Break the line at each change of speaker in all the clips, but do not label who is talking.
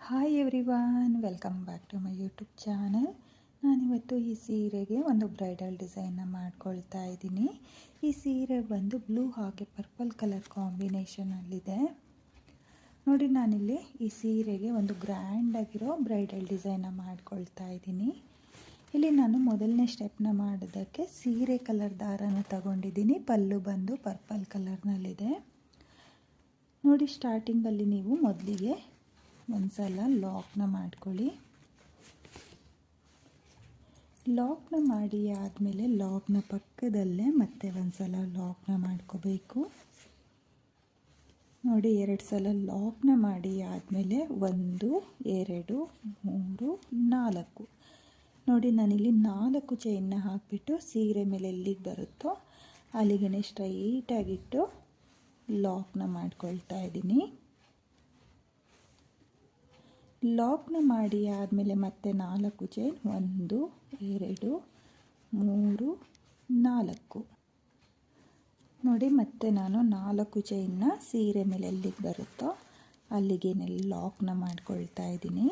Hi everyone, welcome back to my YouTube channel. ನಾನಿವತ್ತು ಈ ಸೀರೆಗೆ ಒಂದು ಬ್ರೈಡಲ್ ಡಿಸೈನ್ನ ಮಾಡ್ಕೊಳ್ತಾ ಇದ್ದೀನಿ. ಈ ಸೀರೆ ಬಂದು ಬ್ಲೂ ಹಾಗೆ ಪರ್ಪಲ್ ಕಲರ್ ಕಾಂಬಿನೇಷನಲ್ಲಿದೆ. ನೋಡಿ, ನಾನಿಲ್ಲಿ ಈ ಸೀರೆಗೆ ಒಂದು ಗ್ರ್ಯಾಂಡಾಗಿರೋ ಬ್ರೈಡಲ್ ಡಿಸೈನ್ನ ಮಾಡ್ಕೊಳ್ತಾ ಇದ್ದೀನಿ. ಇಲ್ಲಿ ನಾನು ಮೊದಲನೇ ಸ್ಟೆಪ್ನ ಮಾಡೋದಕ್ಕೆ ಸೀರೆ ಕಲರ್ ದಾರನ ತಗೊಂಡಿದ್ದೀನಿ. ಪಲ್ಲು ಬಂದು ಪರ್ಪಲ್ ಕಲರ್ನಲ್ಲಿದೆ. ನೋಡಿ, ಸ್ಟಾರ್ಟಿಂಗಲ್ಲಿ ನೀವು ಮೊದಲಿಗೆ ಒಂದ್ಸಲ ಲಾಕ್ನ ಮಾಡ್ಕೊಳ್ಳಿ. ಲಾಕ್ನ ಮಾಡಿ ಆದಮೇಲೆ ಲಾಕ್ನ ಪಕ್ಕದಲ್ಲೇ ಮತ್ತೆ ಒಂದ್ಸಲ ಲಾಕ್ನ ಮಾಡ್ಕೋಬೇಕು. ನೋಡಿ, 2 ಸಲ ಲಾಕ್ನ ಮಾಡಿ ಆದಮೇಲೆ 1 2 3 4. ನೋಡಿ, ನಾನಿಲ್ಲಿ 4 ಚೈನ್ನ ಹಾಕಿಬಿಟ್ಟು ಸೀರೆ ಮೇಲೆ ಎಲ್ಲಿಗೆ ಬರುತ್ತೋ ಅಲ್ಲಿಗೆ ಸ್ಟ್ರೈಟಾಗಿಟ್ಟು ಲಾಕ್ನ ಮಾಡ್ಕೊಳ್ತಾ ಇದ್ದೀನಿ. ಲಾಕ್ನ ಮಾಡಿ ಆದಮೇಲೆ ಮತ್ತೆ 4 ಚೈನ್ 1 2 3 4. ನೋಡಿ, ಮತ್ತೆ ನಾನು 4 ಚೈನ್ನ ಸೀರೆ ಮೇಲೆ ಎಲ್ಲಿಗೆ ಬರುತ್ತೋ ಅಲ್ಲಿಗೆ ಲಾಕ್ನ ಮಾಡ್ಕೊಳ್ತಾ ಇದ್ದೀನಿ.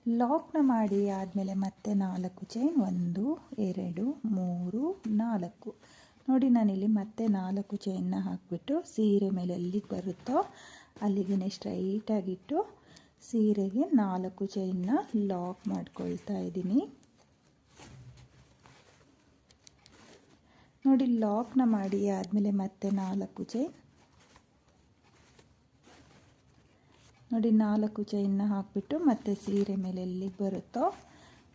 ಲಾಕ್ನ ಮಾಡಿ ಆದಮೇಲೆ ಮತ್ತೆ 4 ಚೈನ್ 1 2 3 4. ನೋಡಿ, ನಾನಿಲ್ಲಿ ಮತ್ತೆ 4 ಚೈನ್ನ ಹಾಕಿಬಿಟ್ಟು ಸೀರೆ ಮೇಲೆ ಎಲ್ಲಿಗೆ ಬರುತ್ತೋ ಅಲ್ಲಿಗೆ ಸ್ಟ್ರೈಟಾಗಿಟ್ಟು ಸೀರೆಗೆ 4 ಚೈನ್ನ ಲಾಕ್ ಮಾಡ್ಕೊಳ್ತಾ ಇದ್ದೀನಿ. ನೋಡಿ, ಲಾಕ್ನ ಮಾಡಿ ಆದಮೇಲೆ ಮತ್ತೆ 4 ಚೈನ್. ನೋಡಿ, 4 ಚೈನ್ನ ಹಾಕಿಬಿಟ್ಟು ಮತ್ತೆ ಸೀರೆ ಮೇಲೆ ಎಲ್ಲಿಗೆ ಬರುತ್ತೋ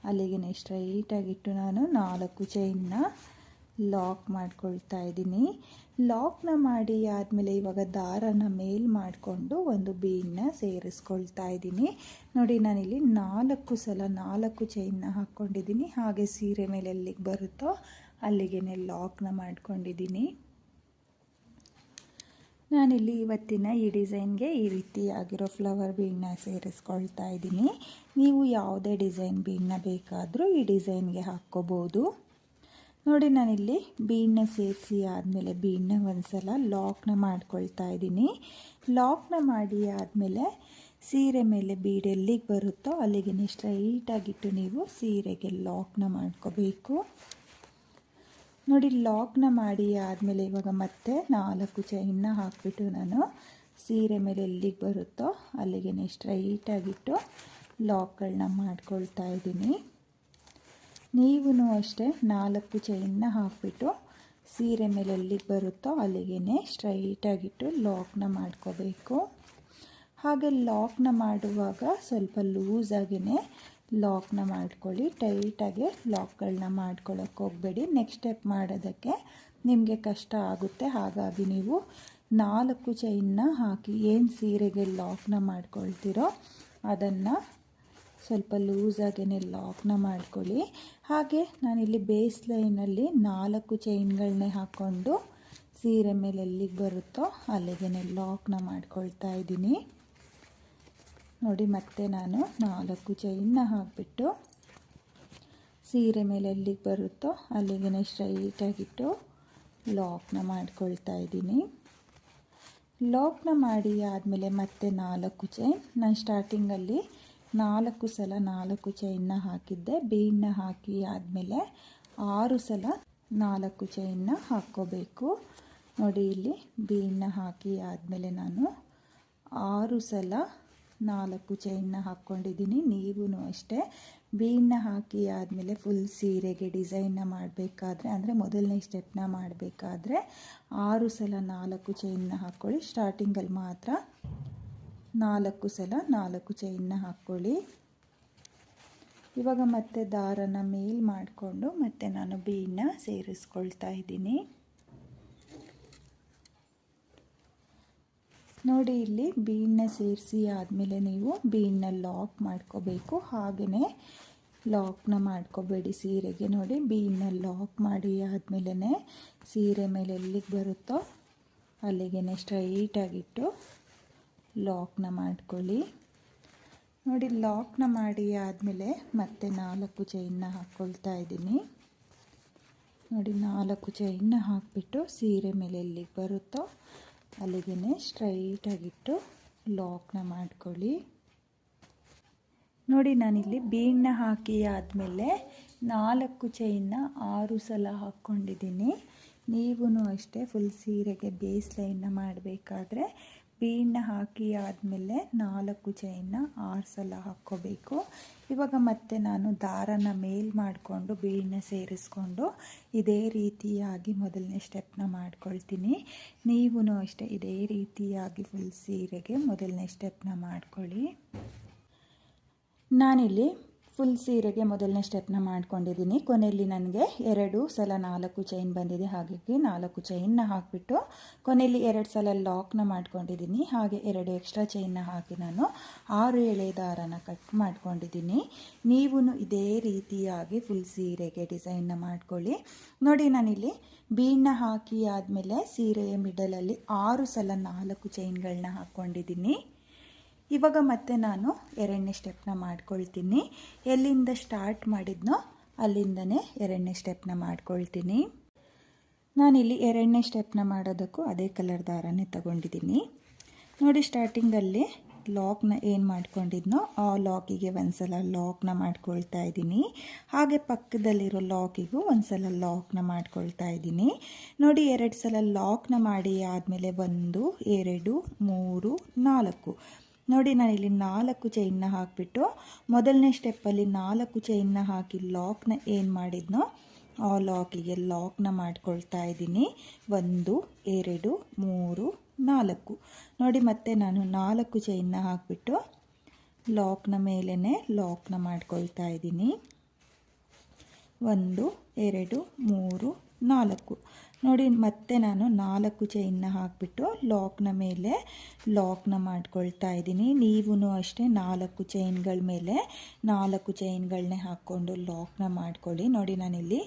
ಅಲ್ಲಿಗೆ ಸ್ಟ್ರೈಟಾಗಿಟ್ಟು ನಾನು 4 ಚೈನ್ನ ಲಾಕ್ ಮಾಡ್ಕೊಳ್ತಾ ಇದ್ದೀನಿ. ಲಾಕ್ನ ಮಾಡಿ ಆದಮೇಲೆ ಇವಾಗ ದಾರನ ಮೇಲ್ ಮಾಡಿಕೊಂಡು ಒಂದು ಬೀಡನ್ನ ಸೇರಿಸ್ಕೊಳ್ತಾ ಇದ್ದೀನಿ. ನೋಡಿ, ನಾನಿಲ್ಲಿ 4 ಸಲ 4 ಚೈನ್ನ ಹಾಕ್ಕೊಂಡಿದ್ದೀನಿ. ಹಾಗೆ ಸೀರೆ ಮೇಲೆ ಎಲ್ಲಿಗೆ ಬರುತ್ತೋ ಅಲ್ಲಿಗೆ ಲಾಕ್ನ ಮಾಡ್ಕೊಂಡಿದ್ದೀನಿ. ನಾನಿಲ್ಲಿ ಇವತ್ತಿನ ಈ ಡಿಸೈನ್ಗೆ ಈ ರೀತಿಯಾಗಿರೋ ಫ್ಲವರ್ ಬೀಡನ್ನ ಸೇರಿಸ್ಕೊಳ್ತಾ ಇದ್ದೀನಿ. ನೀವು ಯಾವುದೇ ಡಿಸೈನ್ ಬೀಡನ್ನ ಬೇಕಾದರೂ ಈ ಡಿಸೈನ್ಗೆ ಹಾಕ್ಕೋಬೋದು. ನೋಡಿ, ನಾನಿಲ್ಲಿ ಬೀಡನ್ನ ಸೇರಿಸಿ ಆದಮೇಲೆ ಬೀಡನ್ನ ಒಂದ್ಸಲ ಲಾಕ್ನ ಮಾಡ್ಕೊಳ್ತಾ ಇದ್ದೀನಿ. ಲಾಕ್ನ ಮಾಡಿ ಆದಮೇಲೆ ಸೀರೆ ಮೇಲೆ ಬೀಡ್ ಎಲ್ಲಿಗೆ ಬರುತ್ತೋ ಅಲ್ಲಿಗೆ ಸ್ಟ್ರೈಟಾಗಿಟ್ಟು ನೀವು ಸೀರೆಗೆ ಲಾಕ್ನ ಮಾಡ್ಕೋಬೇಕು. ನೋಡಿ, ಲಾಕ್ನ ಮಾಡಿ ಆದಮೇಲೆ ಇವಾಗ ಮತ್ತೆ 4 ಚೈನ್ನ ಹಾಕಿಬಿಟ್ಟು ನಾನು ಸೀರೆ ಮೇಲೆ ಎಲ್ಲಿಗೆ ಬರುತ್ತೋ ಅಲ್ಲಿಗೆ ಸ್ಟ್ರೈಟಾಗಿಟ್ಟು ಲಾಕ್ಗಳನ್ನ ಮಾಡ್ಕೊಳ್ತಾ ಇದ್ದೀನಿ. ನೀವು ಅಷ್ಟೇ 4 ಚೈನ್ನ ಹಾಕಿಬಿಟ್ಟು ಸೀರೆ ಮೇಲೆ ಎಲ್ಲಿಗೆ ಬರುತ್ತೋ ಅಲ್ಲಿಗೆ ಸ್ಟ್ರೈಟಾಗಿಟ್ಟು ಲಾಕ್ನ ಮಾಡ್ಕೋಬೇಕು. ಹಾಗೆ ಲಾಕ್ನ ಮಾಡುವಾಗ ಸ್ವಲ್ಪ ಲೂಸಾಗಿಯೇ ಲಾಕ್ನ ಮಾಡ್ಕೊಳ್ಳಿ. ಟೈಟಾಗಿ ಲಾಕ್ಗಳನ್ನ ಮಾಡ್ಕೊಳ್ಳೋಕೆ ಹೋಗಬೇಡಿ. ನೆಕ್ಸ್ಟ್ ಸ್ಟೆಪ್ ಮಾಡೋದಕ್ಕೆ ನಿಮಗೆ ಕಷ್ಟ ಆಗುತ್ತೆ. ಹಾಗಾಗಿ ನೀವು 4 ಚೈನ್ನ ಹಾಕಿ ಏನು ಸೀರೆಗೆ ಲಾಕ್ನ ಮಾಡ್ಕೊಳ್ತೀರೋ ಅದನ್ನು ಸ್ವಲ್ಪ ಲೂಸಾಗೇ ಲಾಕ್ನ ಮಾಡ್ಕೊಳ್ಳಿ. ಹಾಗೆ ನಾನಿಲ್ಲಿ ಬೇಸ್ ಲೈನಲ್ಲಿ 4 ಚೈನ್ಗಳನ್ನೇ ಹಾಕ್ಕೊಂಡು ಸೀರೆ ಮೇಲೆ ಎಲ್ಲಿಗೆ ಬರುತ್ತೋ ಅಲ್ಲಿಗೆ ಲಾಕ್ನ ಮಾಡ್ಕೊಳ್ತಾ ಇದ್ದೀನಿ. ನೋಡಿ, ಮತ್ತೆ ನಾನು 4 ಚೈನ್ನ ಹಾಕಿಬಿಟ್ಟು ಸೀರೆ ಮೇಲೆ ಎಲ್ಲಿಗೆ ಬರುತ್ತೋ ಅಲ್ಲಿಗೆ ಸ್ಟ್ರೈಟಾಗಿಟ್ಟು ಲಾಕ್ನ ಮಾಡ್ಕೊಳ್ತಾ ಇದ್ದೀನಿ. ಲಾಕ್ನ ಮಾಡಿ ಆದಮೇಲೆ ಮತ್ತೆ 4 ಚೈನ್. ನಾನು ಸ್ಟಾರ್ಟಿಂಗಲ್ಲಿ 4 ಸಲ 4 ಚೈನ್ನ ಹಾಕಿದ್ದೆ. ಬೀಡನ್ನ ಹಾಕಿ ಆದಮೇಲೆ 6 ಸಲ 4 ಚೈನ್ನ ಹಾಕ್ಕೋಬೇಕು. ನೋಡಿ, ಇಲ್ಲಿ ಬೀಡನ್ನ ಹಾಕಿ ಆದಮೇಲೆ ನಾನು 6 ಸಲ 4 ಚೈನ್ನ ಹಾಕ್ಕೊಂಡಿದ್ದೀನಿ. ನೀವು ಅಷ್ಟೇ ಬೀಡನ್ನ ಹಾಕಿ ಆದಮೇಲೆ ಫುಲ್ ಸೀರೆಗೆ ಡಿಸೈನ್ನ ಮಾಡಬೇಕಾದ್ರೆ ಅಂದರೆ ಮೊದಲನೇ ಸ್ಟೆಪ್ನ ಮಾಡಬೇಕಾದ್ರೆ 6 ಸಲ 4 ಚೈನ್ನ ಹಾಕ್ಕೊಳ್ಳಿ. ಸ್ಟಾರ್ಟಿಂಗಲ್ಲಿ ಮಾತ್ರ 4 ಸಲ 4 ಚೈನ್ನ ಹಾಕ್ಕೊಳ್ಳಿ. ಇವಾಗ ಮತ್ತೆ ದಾರನ ಮೇಲ್ ಮಾಡಿಕೊಂಡು ಮತ್ತೆ ನಾನು ಬೀಡನ್ನ ಸೇರಿಸ್ಕೊಳ್ತಾ ಇದ್ದೀನಿ. ನೋಡಿ, ಇಲ್ಲಿ ಬೀಡನ್ನ ಸೇರಿಸಿ ಆದಮೇಲೆ ನೀವು ಬೀಡನ್ನ ಲಾಕ್ ಮಾಡ್ಕೋಬೇಕು. ಹಾಗೆಯೇ ಲಾಕ್ನ ಮಾಡ್ಕೋಬೇಡಿ ಸೀರೆಗೆ. ನೋಡಿ, ಬೀಡನ್ನ ಲಾಕ್ ಮಾಡಿ ಆದಮೇಲೆ ಸೀರೆ ಮೇಲೆ ಎಲ್ಲಿಗೆ ಬರುತ್ತೋ ಅಲ್ಲಿಗೆ ಸ್ಟ್ರೈಟಾಗಿಟ್ಟು ಲಾಕ್ನ ಮಾಡ್ಕೊಳ್ಳಿ. ನೋಡಿ, ಲಾಕ್ನ ಮಾಡಿ ಆದಮೇಲೆ ಮತ್ತೆ 4 ಚೈನ್ನ ಹಾಕ್ಕೊಳ್ತಾ ಇದ್ದೀನಿ. ನೋಡಿ, 4 ಚೈನ್ನ ಹಾಕಿಬಿಟ್ಟು ಸೀರೆ ಮೇಲೆ ಎಲ್ಲಿಗೆ ಬರುತ್ತೋ ಅಲ್ಲಿಗೆ ಸ್ಟ್ರೈಟಾಗಿಟ್ಟು ಲಾಕ್ನ ಮಾಡ್ಕೊಳ್ಳಿ. ನೋಡಿ ನಾನಿಲ್ಲಿ ಬೀಡನ್ನ ಹಾಕಿ ಆದಮೇಲೆ 4 ಚೈನ್ನ 6 ಸಲ ಹಾಕ್ಕೊಂಡಿದ್ದೀನಿ. ನೀವು ಅಷ್ಟೇ ಫುಲ್ ಸೀರೆಗೆ ಬೇಸ್ ಲೈನ್ನ ಮಾಡಬೇಕಾದ್ರೆ ಬೀಡನ್ನ ಹಾಕಿ ಆದಮೇಲೆ 4 ಚೈನ್ನ 6 ಸಲ ಹಾಕ್ಕೋಬೇಕು. ಇವಾಗ ಮತ್ತೆ ನಾನು ದಾರನ ಮೇಲ್ ಮಾಡಿಕೊಂಡು ಬೀಡನ್ನ ಸೇರಿಸ್ಕೊಂಡು ಇದೇ ರೀತಿಯಾಗಿ ಮೊದಲನೇ ಸ್ಟೆಪ್ನ ಮಾಡ್ಕೊಳ್ತೀನಿ. ನೀವು ಅಷ್ಟೇ ಇದೇ ರೀತಿಯಾಗಿ ಫುಲ್ ಸೀರೆಗೆ ಮೊದಲನೇ ಸ್ಟೆಪ್ನ ಮಾಡ್ಕೊಳ್ಳಿ. ನಾನಿಲ್ಲಿ ಫುಲ್ ಸೀರೆಗೆ ಮೊದಲನೇ ಸ್ಟೆಪ್ನ ಮಾಡ್ಕೊಂಡಿದ್ದೀನಿ. ಕೊನೆಯಲ್ಲಿ ನನಗೆ 2 ಸಲ 4 ಚೈನ್ ಬಂದಿದೆ. ಹಾಗಾಗಿ 4 ಚೈನ್ನ ಹಾಕಿಬಿಟ್ಟು ಕೊನೆಯಲ್ಲಿ 2 ಸಲ ಲಾಕ್ನ ಮಾಡ್ಕೊಂಡಿದ್ದೀನಿ. ಹಾಗೆ 2 ಎಕ್ಸ್ಟ್ರಾ ಚೈನ್ನ ಹಾಕಿ ನಾನು 6 ಎಳೆ ದಾರನ ಕಟ್ ಮಾಡ್ಕೊಂಡಿದ್ದೀನಿ. ನೀವು ಇದೇ ರೀತಿಯಾಗಿ ಫುಲ್ ಸೀರೆಗೆ ಡಿಸೈನ್ನ ಮಾಡ್ಕೊಳ್ಳಿ. ನೋಡಿ ನಾನಿಲ್ಲಿ ಬೀಡನ್ನ ಹಾಕಿ ಆದಮೇಲೆ ಸೀರೆಯ ಮಿಡಲಲ್ಲಿ 6 ಸಲ 4 ಚೈನ್ಗಳನ್ನ ಹಾಕ್ಕೊಂಡಿದ್ದೀನಿ. ಇವಾಗ ಮತ್ತೆ ನಾನು 2ನೇ ಸ್ಟೆಪ್ನ ಮಾಡ್ಕೊಳ್ತೀನಿ. ಎಲ್ಲಿಂದ ಸ್ಟಾರ್ಟ್ ಮಾಡಿದ್ನೋ ಅಲ್ಲಿಂದನೇ 2ನೇ ಸ್ಟೆಪ್ನ ಮಾಡ್ಕೊಳ್ತೀನಿ. ನಾನಿಲ್ಲಿ 2ನೇ ಸ್ಟೆಪ್ನ ಮಾಡೋದಕ್ಕೂ ಅದೇ ಕಲರ್ ದಾರನೇ ತಗೊಂಡಿದ್ದೀನಿ. ನೋಡಿ ಸ್ಟಾರ್ಟಿಂಗಲ್ಲಿ ಲಾಕ್ನ ಏನು ಮಾಡ್ಕೊಂಡಿದ್ನೋ ಆ ಲಾಕಿಗೆ ಒಂದ್ಸಲ ಲಾಕ್ನ ಮಾಡ್ಕೊಳ್ತಾ ಇದ್ದೀನಿ. ಹಾಗೆ ಪಕ್ಕದಲ್ಲಿರೋ ಲಾಕಿಗೂ ಒಂದ್ಸಲ ಲಾಕ್ನ ಮಾಡ್ಕೊಳ್ತಾ ಇದ್ದೀನಿ. ನೋಡಿ 2 ಸಲ ಲಾಕ್ನ ಮಾಡಿ ಆದಮೇಲೆ 1 2 3 4 ನೋಡಿ ನಾನಿಲ್ಲಿ 4 ಚೈನ್ನ ಹಾಕಿಬಿಟ್ಟು ಮೊದಲನೇ ಸ್ಟೆಪ್ಪಲ್ಲಿ 4 ಚೈನ್ನ ಹಾಕಿ ಲಾಕ್ನ ಏನು ಮಾಡಿದ್ನೋ ಆ ಲಾಕಿಗೆ ಲಾಕ್ನ ಮಾಡ್ಕೊಳ್ತಾ ಇದ್ದೀನಿ. 1 2 3 4 ನೋಡಿ ಮತ್ತೆ ನಾನು 4 ಚೈನ್ನ ಹಾಕಿಬಿಟ್ಟು ಲಾಕ್ನ ಮೇಲೇ ಲಾಕ್ನ ಮಾಡ್ಕೊಳ್ತಾ ಇದ್ದೀನಿ. 1 2 3 4 ನೋಡಿ ಮತ್ತೆ ನಾನು 4 ಚೈನ್ನ ಹಾಕಿಬಿಟ್ಟು ಲಾಕ್ನ ಮೇಲೆ ಲಾಕ್ನ ಮಾಡ್ಕೊಳ್ತಾ ಇದ್ದೀನಿ. ನೀವು ಅಷ್ಟೇ 4 ಚೈನ್ಗಳ ಮೇಲೆ 4 ಚೈನ್ಗಳನ್ನೇ ಹಾಕ್ಕೊಂಡು ಲಾಕ್ನ ಮಾಡ್ಕೊಳ್ಳಿ. ನೋಡಿ ನಾನಿಲ್ಲಿ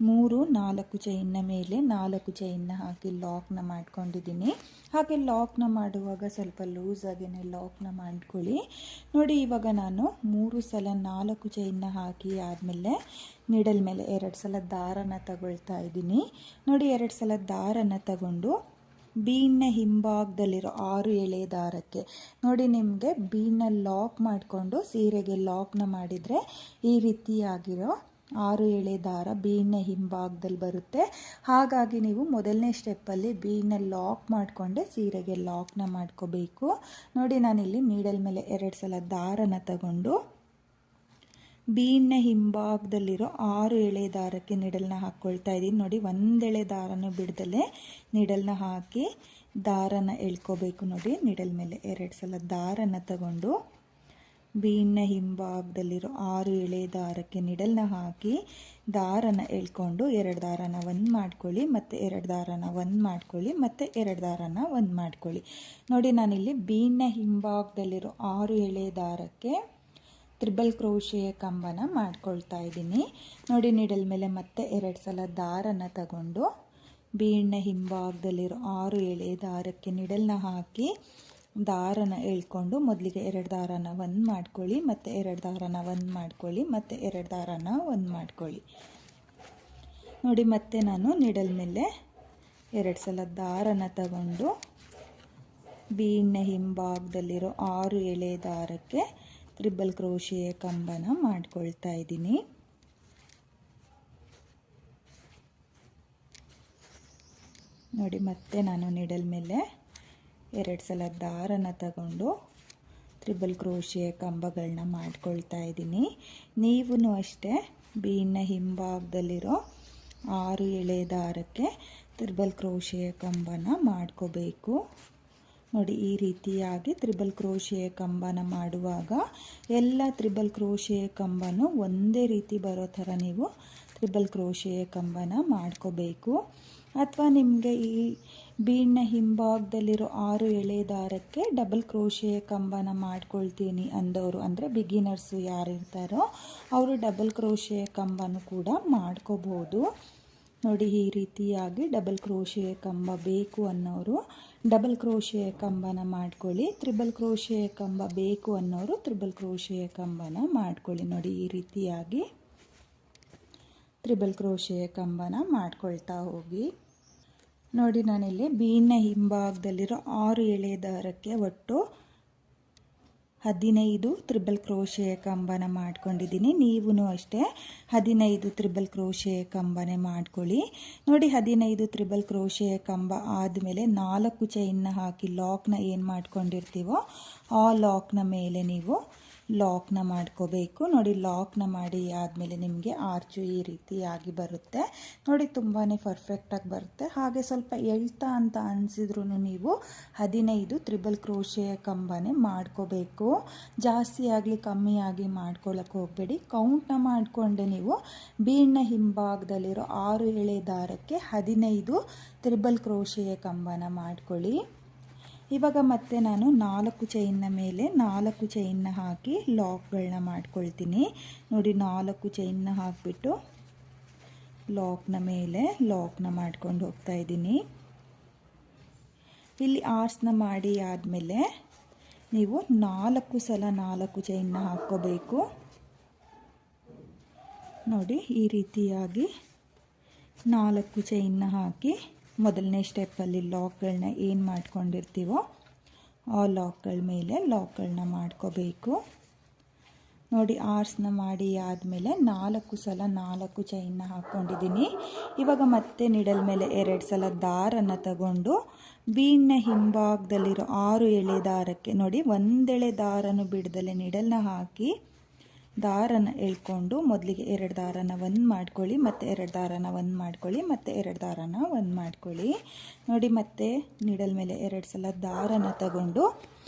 4 ಚೈನ್ನ ಮೇಲೆ 4 ಚೈನ್ನ ಹಾಕಿ ಲಾಕ್ನ ಮಾಡ್ಕೊಂಡಿದ್ದೀನಿ. ಹಾಗೆ ಲಾಕ್ನ ಮಾಡುವಾಗ ಸ್ವಲ್ಪ ಲೂಸಾಗೇ ಲಾಕ್ನ ಮಾಡ್ಕೊಳ್ಳಿ. ನೋಡಿ ಇವಾಗ ನಾನು 3 ಸಲ 4 ಚೈನ್ನ ಹಾಕಿ ಆದಮೇಲೆ ನೀಡಲ್ ಮೇಲೆ 2 ಸಲ ದಾರನ ತಗೊಳ್ತಾ ಇದ್ದೀನಿ. ನೋಡಿ 2 ಸಲ ದಾರನ ತಗೊಂಡು ಬೀಡ್ನ ಹಿಂಭಾಗದಲ್ಲಿರೋ 6 ಎಳೆ ದಾರಕ್ಕೆ ನೋಡಿ ನಿಮಗೆ ಬೀಡ್ನ ಲಾಕ್ ಮಾಡಿಕೊಂಡು ಸೀರೆಗೆ ಲಾಕ್ನ ಮಾಡಿದರೆ ಈ ರೀತಿಯಾಗಿರೋ 6 ಎಳೆ ದಾರ ಬೀಡ್ನ ಹಿಂಭಾಗದಲ್ಲಿ ಬರುತ್ತೆ. ಹಾಗಾಗಿ ನೀವು ಮೊದಲನೇ ಸ್ಟೆಪ್ಪಲ್ಲಿ ಬೀಡ್ನ ಲಾಕ್ ಮಾಡಿಕೊಂಡೆ ಸೀರೆಗೆ ಲಾಕ್ನ ಮಾಡ್ಕೋಬೇಕು. ನೋಡಿ ನಾನಿಲ್ಲಿ ನೀಡಲ್ ಮೇಲೆ 2 ಸಲ ದಾರನ ತಗೊಂಡು ಬೀಡ್ನ ಹಿಂಭಾಗದಲ್ಲಿರೋ 6 ಎಳೆ ದಾರಕ್ಕೆ ನಿಡಲ್ನ ಹಾಕ್ಕೊಳ್ತಾ ಇದ್ದೀನಿ. ನೋಡಿ 1 ಎಳೆ ದಾರನ ಬಿಡ್ದಲೆ ನಿಡಲ್ನ ಹಾಕಿ ದಾರನ ಎಳ್ಕೋಬೇಕು. ನೋಡಿ ನಿಡಲ್ ಮೇಲೆ 2 ಸಲ ದಾರನ ತಗೊಂಡು ಬೀಡ್ನ ಹಿಂಭಾಗದಲ್ಲಿರೋ 6 ಎಳೆ ದಾರಕ್ಕೆ ನಿಡಲ್ನ ಹಾಕಿ ದಾರನ ಎಳ್ಕೊಂಡು 2 ದಾರನ 1 ಮಾಡ್ಕೊಳ್ಳಿ, ಮತ್ತು 2 ದಾರನ 1 ಮಾಡ್ಕೊಳ್ಳಿ, ಮತ್ತು 2 ದಾರನ 1 ಮಾಡ್ಕೊಳ್ಳಿ. ನೋಡಿ ನಾನಿಲ್ಲಿ ಬೀಡ್ನ ಹಿಂಭಾಗದಲ್ಲಿರೋ 6 ಎಳೆ ದಾರಕ್ಕೆ ತ್ರಿಬಲ್ ಕ್ರೋಶೆಯ ಕಂಬನ ಮಾಡ್ಕೊಳ್ತಾ ಇದ್ದೀನಿ. ನೋಡಿ ನೀಡಲ್ ಮೇಲೆ ಮತ್ತೆ 2 ಸಲ ದಾರನ ತಗೊಂಡು ಬೀಡ್ನ ಹಿಂಭಾಗದಲ್ಲಿರೋ 6 ಎಳೆ ದಾರಕ್ಕೆ ನಿಡಲ್ನ ಹಾಕಿ ದಾರನ ಎಳ್ಕೊಂಡು ಮೊದಲಿಗೆ 2 ದಾರನ 1 ಮಾಡ್ಕೊಳ್ಳಿ, ಮತ್ತು 2 ದಾರನ 1 ಮಾಡ್ಕೊಳ್ಳಿ, ಮತ್ತು 2 ದಾರನ 1 ಮಾಡ್ಕೊಳ್ಳಿ. ನೋಡಿ ಮತ್ತೆ ನಾನು ನಿಡಲ್ ಮೇಲೆ 2 ಸಲ ದಾರನ ತಗೊಂಡು ಬೀಡ್ನ ಹಿಂಭಾಗದಲ್ಲಿರೋ 6 ಎಳೆ ದಾರಕ್ಕೆ ತ್ರಿಬಲ್ ಕ್ರೋಶೆಯ ಕಂಬನ ಮಾಡ್ಕೊಳ್ತಾ ಇದ್ದೀನಿ. ನೋಡಿ ಮತ್ತೆ ನಾನು ನಿಡಲ್ ಮೇಲೆ 2 ಸಲ ದಾರನ ತಗೊಂಡು ತ್ರಿಬಲ್ ಕ್ರೋಶೆಯ ಕಂಬಗಳನ್ನ ಮಾಡ್ಕೊಳ್ತಾ ಇದ್ದೀನಿ. ನೀವು ಅಷ್ಟೇ ಬೀಡ್ನ ಹಿಂಭಾಗದಲ್ಲಿರೋ 6 ಎಳೆ ದಾರಕ್ಕೆ ತ್ರಿಬಲ್ ಕ್ರೋಶೆಯ ಕಂಬನ ಮಾಡ್ಕೋಬೇಕು. ನೋಡಿ ಈ ರೀತಿಯಾಗಿ ತ್ರಿಬಲ್ ಕ್ರೋಶೆಯ ಕಂಬನ ಮಾಡುವಾಗ ಎಲ್ಲ ತ್ರಿಬಲ್ ಕ್ರೋಶೆಯ ಕಂಬನೂ ಒಂದೇ ರೀತಿ ಬರೋ ಥರ ನೀವು ತ್ರಿಬಲ್ ಕ್ರೋಶೆಯ ಕಂಬನ ಮಾಡ್ಕೋಬೇಕು. ಅಥವಾ ನಿಮಗೆ ಈ ಬೀಡ್ನ ಹಿಂಭಾಗದಲ್ಲಿರೋ 6 ಎಳೆ ದಾರಕ್ಕೆ ಡಬಲ್ ಕ್ರೋಶೆಯ ಕಂಬನ ಮಾಡ್ಕೊಳ್ತೀನಿ ಅಂದವರು, ಅಂದರೆ ಬಿಗಿನರ್ಸು ಯಾರಿರ್ತಾರೋ ಅವರು ಡಬಲ್ ಕ್ರೋಶೆಯ ಕಂಬನೂ ಕೂಡ ಮಾಡ್ಕೋಬೋದು. ನೋಡಿ ಈ ರೀತಿಯಾಗಿ ಡಬಲ್ ಕ್ರೋಶೆಯ ಕಂಬ ಬೇಕು ಅನ್ನೋರು ಡಬಲ್ ಕ್ರೋಶೆಯ ಕಂಬನ ಮಾಡ್ಕೊಳ್ಳಿ. ತ್ರಿಬಲ್ ಕ್ರೋಶೆಯ ಕಂಬ ಬೇಕು ಅನ್ನೋರು ತ್ರಿಬಲ್ ಕ್ರೋಶೆಯ ಕಂಬನ ಮಾಡ್ಕೊಳ್ಳಿ. ನೋಡಿ ಈ ರೀತಿಯಾಗಿ ತ್ರಿಬಲ್ ಕ್ರೋಶೆಯ ಕಂಬನ ಮಾಡ್ಕೊಳ್ತಾ ಹೋಗಿ. ನೋಡಿ ನಾನಿಲ್ಲಿ ಬೀಡ್ನ ಹಿಂಭಾಗದಲ್ಲಿರೋ 6 ಎಳೆ ದಾರಕ್ಕೆ ಒಟ್ಟು 15 ತ್ರಿಬಲ್ ಕ್ರೋಶೆ ಕಂಬನ ಮಾಡ್ಕೊಂಡಿದ್ದೀನಿ. ನೀವು ಅಷ್ಟೇ 15 ತ್ರಿಬಲ್ ಕ್ರೋಶೆ ಕಂಬನೆ ಮಾಡ್ಕೊಳ್ಳಿ. ನೋಡಿ 15 ತ್ರಿಬಲ್ ಕ್ರೋಶೆ ಕಂಬ ಆದಮೇಲೆ 4 ಚೈನ್ನ ಹಾಕಿ ಲಾಕ್ನ ಏನು ಮಾಡ್ಕೊಂಡಿರ್ತೀವೋ ಆ ಲಾಕ್ನ ಮೇಲೆ ನೀವು ಲಾಕ್ನ ಮಾಡ್ಕೋಬೇಕು. ನೋಡಿ ಲಾಕ್ನ ಮಾಡಿ ಆದಮೇಲೆ ನಿಮಗೆ ಆರ್ಚು ಈ ರೀತಿಯಾಗಿ ಬರುತ್ತೆ. ನೋಡಿ ತುಂಬಾ ಪರ್ಫೆಕ್ಟಾಗಿ ಬರುತ್ತೆ. ಹಾಗೆ ಸ್ವಲ್ಪ ಎಳ್ತಾ ಅಂತ ಅನಿಸಿದ್ರೂ ನೀವು 15 ತ್ರಿಬಲ್ ಕ್ರೋಶೆಯ ಕಂಬನೇ ಮಾಡ್ಕೋಬೇಕು. ಜಾಸ್ತಿ ಆಗಲಿ ಕಮ್ಮಿ ಆಗಿ ಮಾಡ್ಕೊಳ್ಳೋಕೆ ಹೋಗಬೇಡಿ. ಕೌಂಟ್ನ ಮಾಡಿಕೊಂಡೆ ನೀವು ಬೀಡ್ನ ಹಿಂಭಾಗದಲ್ಲಿರೋ 6 ಎಳೆ ದಾರಕ್ಕೆ 15 ತ್ರಿಬಲ್ ಕ್ರೋಶೆಯ ಕಂಬನ ಮಾಡ್ಕೊಳ್ಳಿ. ಇವಾಗ ಮತ್ತೆ ನಾನು 4 ಚೈನ್ನ ಮೇಲೆ 4 ಚೈನ್ನ ಹಾಕಿ ಲಾಕ್ಗಳನ್ನ ಮಾಡ್ಕೊಳ್ತೀನಿ. ನೋಡಿ 4 ಚೈನ್ನ ಹಾಕಿಬಿಟ್ಟು ಲಾಕ್ನ ಮೇಲೆ ಲಾಕ್ನ ಮಾಡ್ಕೊಂಡು ಹೋಗ್ತಾ ಇದ್ದೀನಿ. ಇಲ್ಲಿ ಆರ್ಸ್ನ ಮಾಡಿ ಆದಮೇಲೆ ನೀವು 4 ಸಲ 4 ಚೈನ್ನ ಹಾಕ್ಕೋಬೇಕು. ನೋಡಿ ಈ ರೀತಿಯಾಗಿ 4 ಚೈನ್ನ ಹಾಕಿ ಮೊದಲನೇ ಸ್ಟೆಪ್ಪಲ್ಲಿ ಲಾಕ್ಗಳನ್ನ ಏನು ಮಾಡ್ಕೊಂಡಿರ್ತೀವೋ ಆ ಲಾಕ್ಗಳ ಮೇಲೆ ಲಾಕ್ಗಳನ್ನ ಮಾಡ್ಕೋಬೇಕು. ನೋಡಿ ಆರ್ಸ್ನ ಮಾಡಿ ಆದಮೇಲೆ 4 ಸಲ 4 ಚೈನ್ನ ಹಾಕ್ಕೊಂಡಿದ್ದೀನಿ. ಇವಾಗ ಮತ್ತೆ ನಿಡಲ್ ಮೇಲೆ 2 ಸಲ ದಾರನ ತಗೊಂಡು ಬೀಡ್ನ ಹಿಂಭಾಗದಲ್ಲಿರೋ 6 ಎಳೆ ದಾರಕ್ಕೆ ನೋಡಿ 1 ಎಳೆ ದಾರನು ಬಿಡದಲೆ ನಿಡಲ್ನ ಹಾಕಿ ದಾರನ ಎಳ್ಕೊಂಡು ಮೊದಲಿಗೆ 2 ದಾರನ 1 ಮಾಡ್ಕೊಳ್ಳಿ, ಮತ್ತು 2 ದಾರನ 1 ಮಾಡ್ಕೊಳ್ಳಿ, ಮತ್ತು 2 ದಾರನ 1 ಮಾಡ್ಕೊಳ್ಳಿ. ನೋಡಿ ಮತ್ತೆ ನಿಡಲ್ ಮೇಲೆ 2 ಸಲ ದಾರನ ತಗೊಂಡು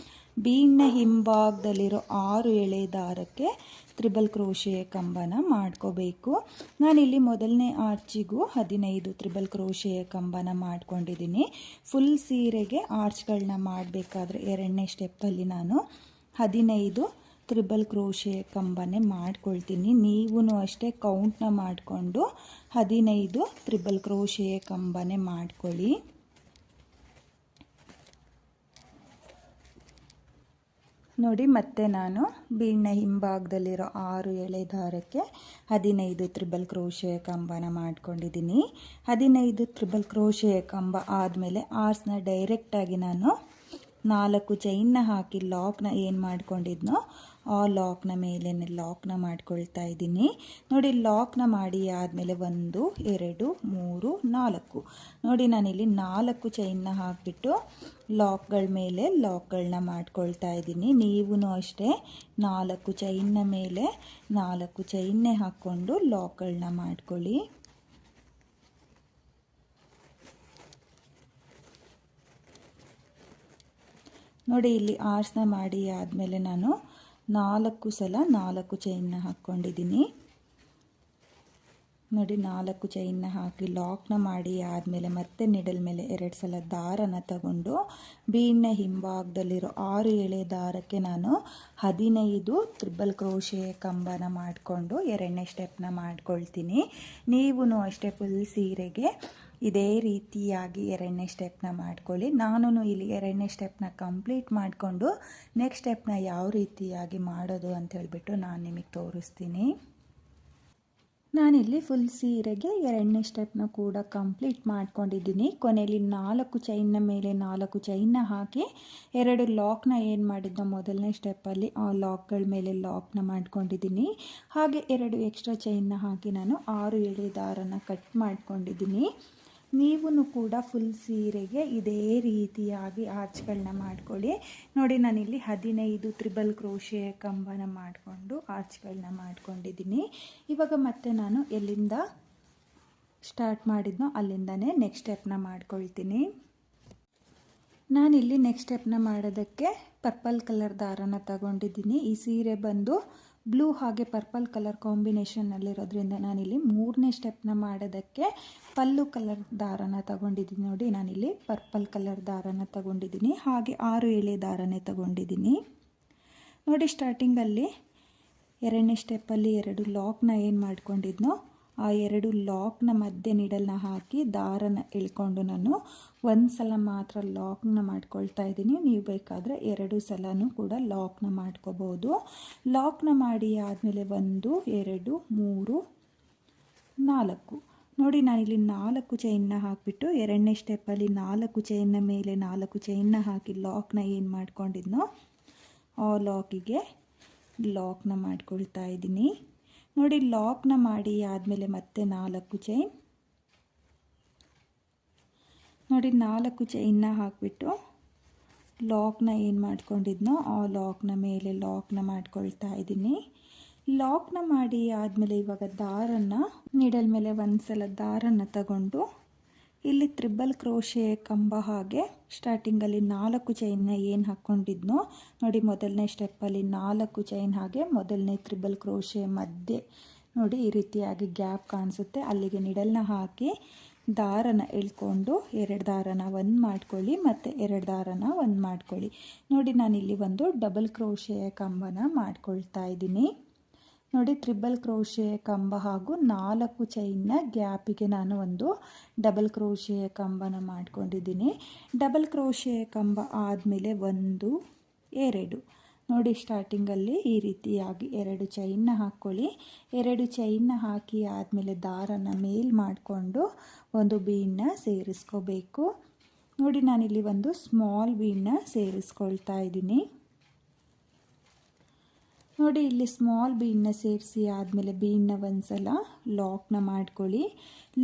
ಬೀಡ್ನ ಹಿಂಭಾಗದಲ್ಲಿರೋ 6 ಎಳೆ ದಾರಕ್ಕೆ ತ್ರಿಬಲ್ ಕ್ರೋಶೆಯ ಕಂಬನ ಮಾಡ್ಕೋಬೇಕು. ನಾನಿಲ್ಲಿ ಮೊದಲನೇ ಆರ್ಚಿಗೂ 15 ತ್ರಿಬಲ್ ಕ್ರೋಶೆಯ ಕಂಬನ ಮಾಡ್ಕೊಂಡಿದ್ದೀನಿ. ಫುಲ್ ಸೀರೆಗೆ ಆರ್ಚ್ಗಳನ್ನ ಮಾಡಬೇಕಾದ್ರೆ 2ನೇ ಸ್ಟೆಪ್ಪಲ್ಲಿ ನಾನು 15 ತ್ರಿಬಲ್ ಕ್ರೋಶೆ ಕಂಬನೆ ಮಾಡ್ಕೊಳ್ತೀನಿ. ನೀವು ಅಷ್ಟೇ ಕೌಂಟ್ನ ಮಾಡಿಕೊಂಡು 15 ತ್ರಿಬಲ್ ಕ್ರೋಶೆ ಕಂಬನೆ ಮಾಡ್ಕೊಳ್ಳಿ. ನೋಡಿ ಮತ್ತೆ ನಾನು ಬೀಡ್ನ ಹಿಂಭಾಗದಲ್ಲಿರೋ 6 ಎಳೆ ದಾರಕ್ಕೆ 15 ತ್ರಿಬಲ್ ಕ್ರೋಶೆ ಕಂಬನ ಮಾಡ್ಕೊಂಡಿದ್ದೀನಿ. 15 ತ್ರಿಬಲ್ ಕ್ರೋಶೆ ಕಂಬ ಆದಮೇಲೆ ಆರ್ಸ್ನ ಡೈರೆಕ್ಟಾಗಿ ನಾನು 4 ಚೈನ್ನ ಹಾಕಿ ಲಾಕ್ನ ಏನು ಮಾಡ್ಕೊಂಡಿದ್ನೋ ಆ ಲಾಕ್ನ ಮೇಲೆ ಲಾಕ್ನ ಮಾಡ್ಕೊಳ್ತಾ ಇದ್ದೀನಿ. ನೋಡಿ ಲಾಕ್ನ ಮಾಡಿ ಆದಮೇಲೆ 1 2 3 4 ನೋಡಿ ನಾನಿಲ್ಲಿ 4 ಚೈನ್ನ ಹಾಕಿಬಿಟ್ಟು ಲಾಕ್ಗಳ ಮೇಲೆ ಲಾಕ್ಗಳನ್ನ ಮಾಡ್ಕೊಳ್ತಾ ಇದ್ದೀನಿ. ನೀವು ಅಷ್ಟೇ 4 ಚೈನ್ನ ಮೇಲೆ 4 ಚೈನ್ನೇ ಹಾಕ್ಕೊಂಡು ಲಾಕ್ಗಳನ್ನ ಮಾಡ್ಕೊಳ್ಳಿ. ನೋಡಿ ಇಲ್ಲಿ ಆರ್ಸ್ನ ಮಾಡಿ ಆದಮೇಲೆ ನಾನು 4 ಸಲ 4 ಚೈನ್ನ ಹಾಕ್ಕೊಂಡಿದ್ದೀನಿ. ನೋಡಿ 4 ಚೈನ್ನ ಹಾಕಿ ಲಾಕ್ನ ಮಾಡಿ ಆದಮೇಲೆ ಮತ್ತೆ ನಿಡಲ್ ಮೇಲೆ 2 ಸಲ ದಾರನ ತಗೊಂಡು ಬೀಡ್ನ ಹಿಂಭಾಗದಲ್ಲಿರೋ 6 ಎಳೆ ದಾರಕ್ಕೆ ನಾನು 15 ತ್ರಿಬಲ್ ಕ್ರೋಶೆ ಕಂಬನ ಮಾಡಿಕೊಂಡು 2ನೇ ಸ್ಟೆಪ್ನ ಮಾಡ್ಕೊಳ್ತೀನಿ. ನೀವು ಅಷ್ಟೇ ಫುಲ್ ಸೀರೆಗೆ ಇದೇ ರೀತಿಯಾಗಿ 2ನೇ ಸ್ಟೆಪ್ನ ಮಾಡ್ಕೊಳ್ಳಿ. ನಾನು ಇಲ್ಲಿ 2ನೇ ಸ್ಟೆಪ್ನ ಕಂಪ್ಲೀಟ್ ಮಾಡಿಕೊಂಡು ನೆಕ್ಸ್ಟ್ ಸ್ಟೆಪ್ನ ಯಾವ ರೀತಿಯಾಗಿ ಮಾಡೋದು ಅಂತ ಹೇಳಿಬಿಟ್ಟು ನಾನು ನಿಮಗೆ ತೋರಿಸ್ತೀನಿ. ನಾನಿಲ್ಲಿ ಫುಲ್ ಸೀರೆಗೆ 2ನೇ ಸ್ಟೆಪ್ನ ಕೂಡ ಕಂಪ್ಲೀಟ್ ಮಾಡ್ಕೊಂಡಿದ್ದೀನಿ. ಕೊನೆಯಲ್ಲಿ 4 ಚೈನ್ನ ಮೇಲೆ 4 ಚೈನ್ನ ಹಾಕಿ 2 ಲಾಕ್ನ ಏನು ಮಾಡಿದ್ನೋ ಮೊದಲನೇ ಸ್ಟೆಪ್ಪಲ್ಲಿ ಆ ಲಾಕ್ಗಳ ಮೇಲೆ ಲಾಕ್ನ ಮಾಡ್ಕೊಂಡಿದ್ದೀನಿ. ಹಾಗೆ 2 ಎಕ್ಸ್ಟ್ರಾ ಚೈನ್ನ ಹಾಕಿ ನಾನು 6 ಎಳೆ ದಾರನ ಕಟ್ ಮಾಡ್ಕೊಂಡಿದ್ದೀನಿ. ನೀವು ಕೂಡ ಫುಲ್ ಸೀರೆಗೆ ಇದೇ ರೀತಿಯಾಗಿ ಆರ್ಚ್ಗಳನ್ನ ಮಾಡ್ಕೊಳ್ಳಿ. ನೋಡಿ ನಾನಿಲ್ಲಿ 15 ತ್ರಿಬಲ್ ಕ್ರೋಶೆ ಕಂಬನ ಮಾಡಿಕೊಂಡು ಆರ್ಚ್ಗಳನ್ನ ಮಾಡ್ಕೊಂಡಿದ್ದೀನಿ. ಇವಾಗ ಮತ್ತೆ ನಾನು ಎಲ್ಲಿಂದ ಸ್ಟಾರ್ಟ್ ಮಾಡಿದ್ನೋ ಅಲ್ಲಿಂದನೇ ನೆಕ್ಸ್ಟ್ ಸ್ಟೆಪ್ನ ಮಾಡ್ಕೊಳ್ತೀನಿ. ನಾನಿಲ್ಲಿ ನೆಕ್ಸ್ಟ್ ಸ್ಟೆಪ್ನ ಮಾಡೋದಕ್ಕೆ ಪರ್ಪಲ್ ಕಲರ್ ದಾರನ ತಗೊಂಡಿದ್ದೀನಿ. ಈ ಸೀರೆ ಬಂದು ಬ್ಲೂ ಹಾಗೆ ಪರ್ಪಲ್ ಕಲರ್ ಕಾಂಬಿನೇಷನ್ನಲ್ಲಿರೋದ್ರಿಂದ ನಾನಿಲ್ಲಿ 3ನೇ ಸ್ಟೆಪ್ನ ಮಾಡೋದಕ್ಕೆ ಪಲ್ಲು ಕಲರ್ ದಾರನ ತಗೊಂಡಿದ್ದೀನಿ. ನೋಡಿ ನಾನಿಲ್ಲಿ ಪರ್ಪಲ್ ಕಲರ್ ದಾರನ ತಗೊಂಡಿದ್ದೀನಿ. ಹಾಗೆ 6 ಎಳೆ ದಾರನೇ ತಗೊಂಡಿದ್ದೀನಿ. ನೋಡಿ ಸ್ಟಾರ್ಟಿಂಗಲ್ಲಿ 2ನೇ ಸ್ಟೆಪ್ಪಲ್ಲಿ 2 ಲಾಕ್ನ ಏನು ಮಾಡ್ಕೊಂಡಿದ್ನೋ ಆ 2 ಲಾಕ್ನ ಮಧ್ಯೆ ನಿಡಲ್ನ ಹಾಕಿ ದಾರನ ಎಳ್ಕೊಂಡು ನಾನು 1 ಸಲ ಮಾತ್ರ ಲಾಕ್ನ ಮಾಡ್ಕೊಳ್ತಾ ಇದ್ದೀನಿ. ನೀವು ಬೇಕಾದರೆ 2 ಸಲನೂ ಕೂಡ ಲಾಕ್ನ ಮಾಡ್ಕೋಬೋದು. ಲಾಕ್ನ ಮಾಡಿ ಆದಮೇಲೆ 1 2 3 4 ನೋಡಿ ನಾನಿಲ್ಲಿ 4 ಚೈನ್ನ ಹಾಕಿಬಿಟ್ಟು 2ನೇ ಸ್ಟೆಪ್ಪಲ್ಲಿ 4 ಚೈನ್ನ ಮೇಲೆ 4 ಚೈನ್ನ ಹಾಕಿ ಲಾಕ್ನ ಏನು ಮಾಡ್ಕೊಂಡಿದ್ನೋ ಆ ಲಾಕಿಗೆ ಲಾಕ್ನ ಮಾಡ್ಕೊಳ್ತಾ ಇದ್ದೀನಿ. ನೋಡಿ ಲಾಕ್ನ ಮಾಡಿ ಆದಮೇಲೆ ಮತ್ತೆ 4 ಚೈನ್, ನೋಡಿ 4 ಚೈನ್ನ ಹಾಕಿಬಿಟ್ಟು ಲಾಕ್ನ ಏನು ಮಾಡ್ಕೊಂಡಿದ್ನೋ ಆ ಲಾಕ್ನ ಮೇಲೆ ಲಾಕ್ನ ಮಾಡ್ಕೊಳ್ತಾ ಇದ್ದೀನಿ. ಲಾಕ್ನ ಮಾಡಿ ಆದಮೇಲೆ ಇವಾಗ ದಾರನ ನೀಡಲ್ ಮೇಲೆ ಒಂದು ಸಲ ದಾರನ ತಗೊಂಡು ಇಲ್ಲಿ ತ್ರಿಬಲ್ ಕ್ರೋಶೆ ಕಂಬ ಹಾಗೆ ಸ್ಟಾರ್ಟಿಂಗಲ್ಲಿ 4 ಚೈನ್ನ ಏನು ಹಾಕ್ಕೊಂಡಿದ್ನೋ ನೋಡಿ ಮೊದಲನೇ ಸ್ಟೆಪ್ಪಲ್ಲಿ 4 ಚೈನ್ ಹಾಗೆ ಮೊದಲನೇ ತ್ರಿಬಲ್ ಕ್ರೋಶೆ ಮಧ್ಯೆ ನೋಡಿ ಈ ರೀತಿಯಾಗಿ ಗ್ಯಾಪ್ ಕಾಣಿಸುತ್ತೆ. ಅಲ್ಲಿಗೆ ನಿಡಲ್ನ ಹಾಕಿ ದಾರನ ಎಳ್ಕೊಂಡು 2 ದಾರನ ಒಂದು ಮಾಡ್ಕೊಳ್ಳಿ ಮತ್ತು 2 ದಾರನ ಒಂದು ಮಾಡ್ಕೊಳ್ಳಿ. ನೋಡಿ ನಾನಿಲ್ಲಿ ಒಂದು ಡಬಲ್ ಕ್ರೋಶೆಯ ಕಂಬನ ಮಾಡ್ಕೊಳ್ತಾ ಇದ್ದೀನಿ. ನೋಡಿ ತ್ರಿಬಲ್ ಕ್ರೋಶೆಯ ಕಂಬ ಹಾಗೂ 4 ಚೈನ್ನ ಗ್ಯಾಪಿಗೆ ನಾನು ಒಂದು ಡಬಲ್ ಕ್ರೋಶೆಯ ಕಂಬನ ಮಾಡ್ಕೊಂಡಿದ್ದೀನಿ. ಡಬಲ್ ಕ್ರೋಶೆಯ ಕಂಬ ಆದಮೇಲೆ 1 2 ನೋಡಿ ಸ್ಟಾರ್ಟಿಂಗಲ್ಲಿ ಈ ರೀತಿಯಾಗಿ 2 ಚೈನ್ನ ಹಾಕ್ಕೊಳ್ಳಿ. 2 ಚೈನ್ನ ಹಾಕಿ ಆದಮೇಲೆ ದಾರನ ಮೇಲ್ ಮಾಡಿಕೊಂಡು ಒಂದು ಬೀಡನ್ನ ಸೇರಿಸ್ಕೋಬೇಕು. ನೋಡಿ ನಾನಿಲ್ಲಿ ಒಂದು ಸ್ಮಾಲ್ ಬೀಡನ್ನ ಸೇರಿಸ್ಕೊಳ್ತಾ ಇದ್ದೀನಿ. ನೋಡಿ ಇಲ್ಲಿ ಸ್ಮಾಲ್ ಬೀಡನ್ನ ಸೇರಿಸಿ ಆದಮೇಲೆ ಬೀಡನ್ನ ಒಂದು ಸಲ ಲಾಕ್ನ ಮಾಡ್ಕೊಳ್ಳಿ.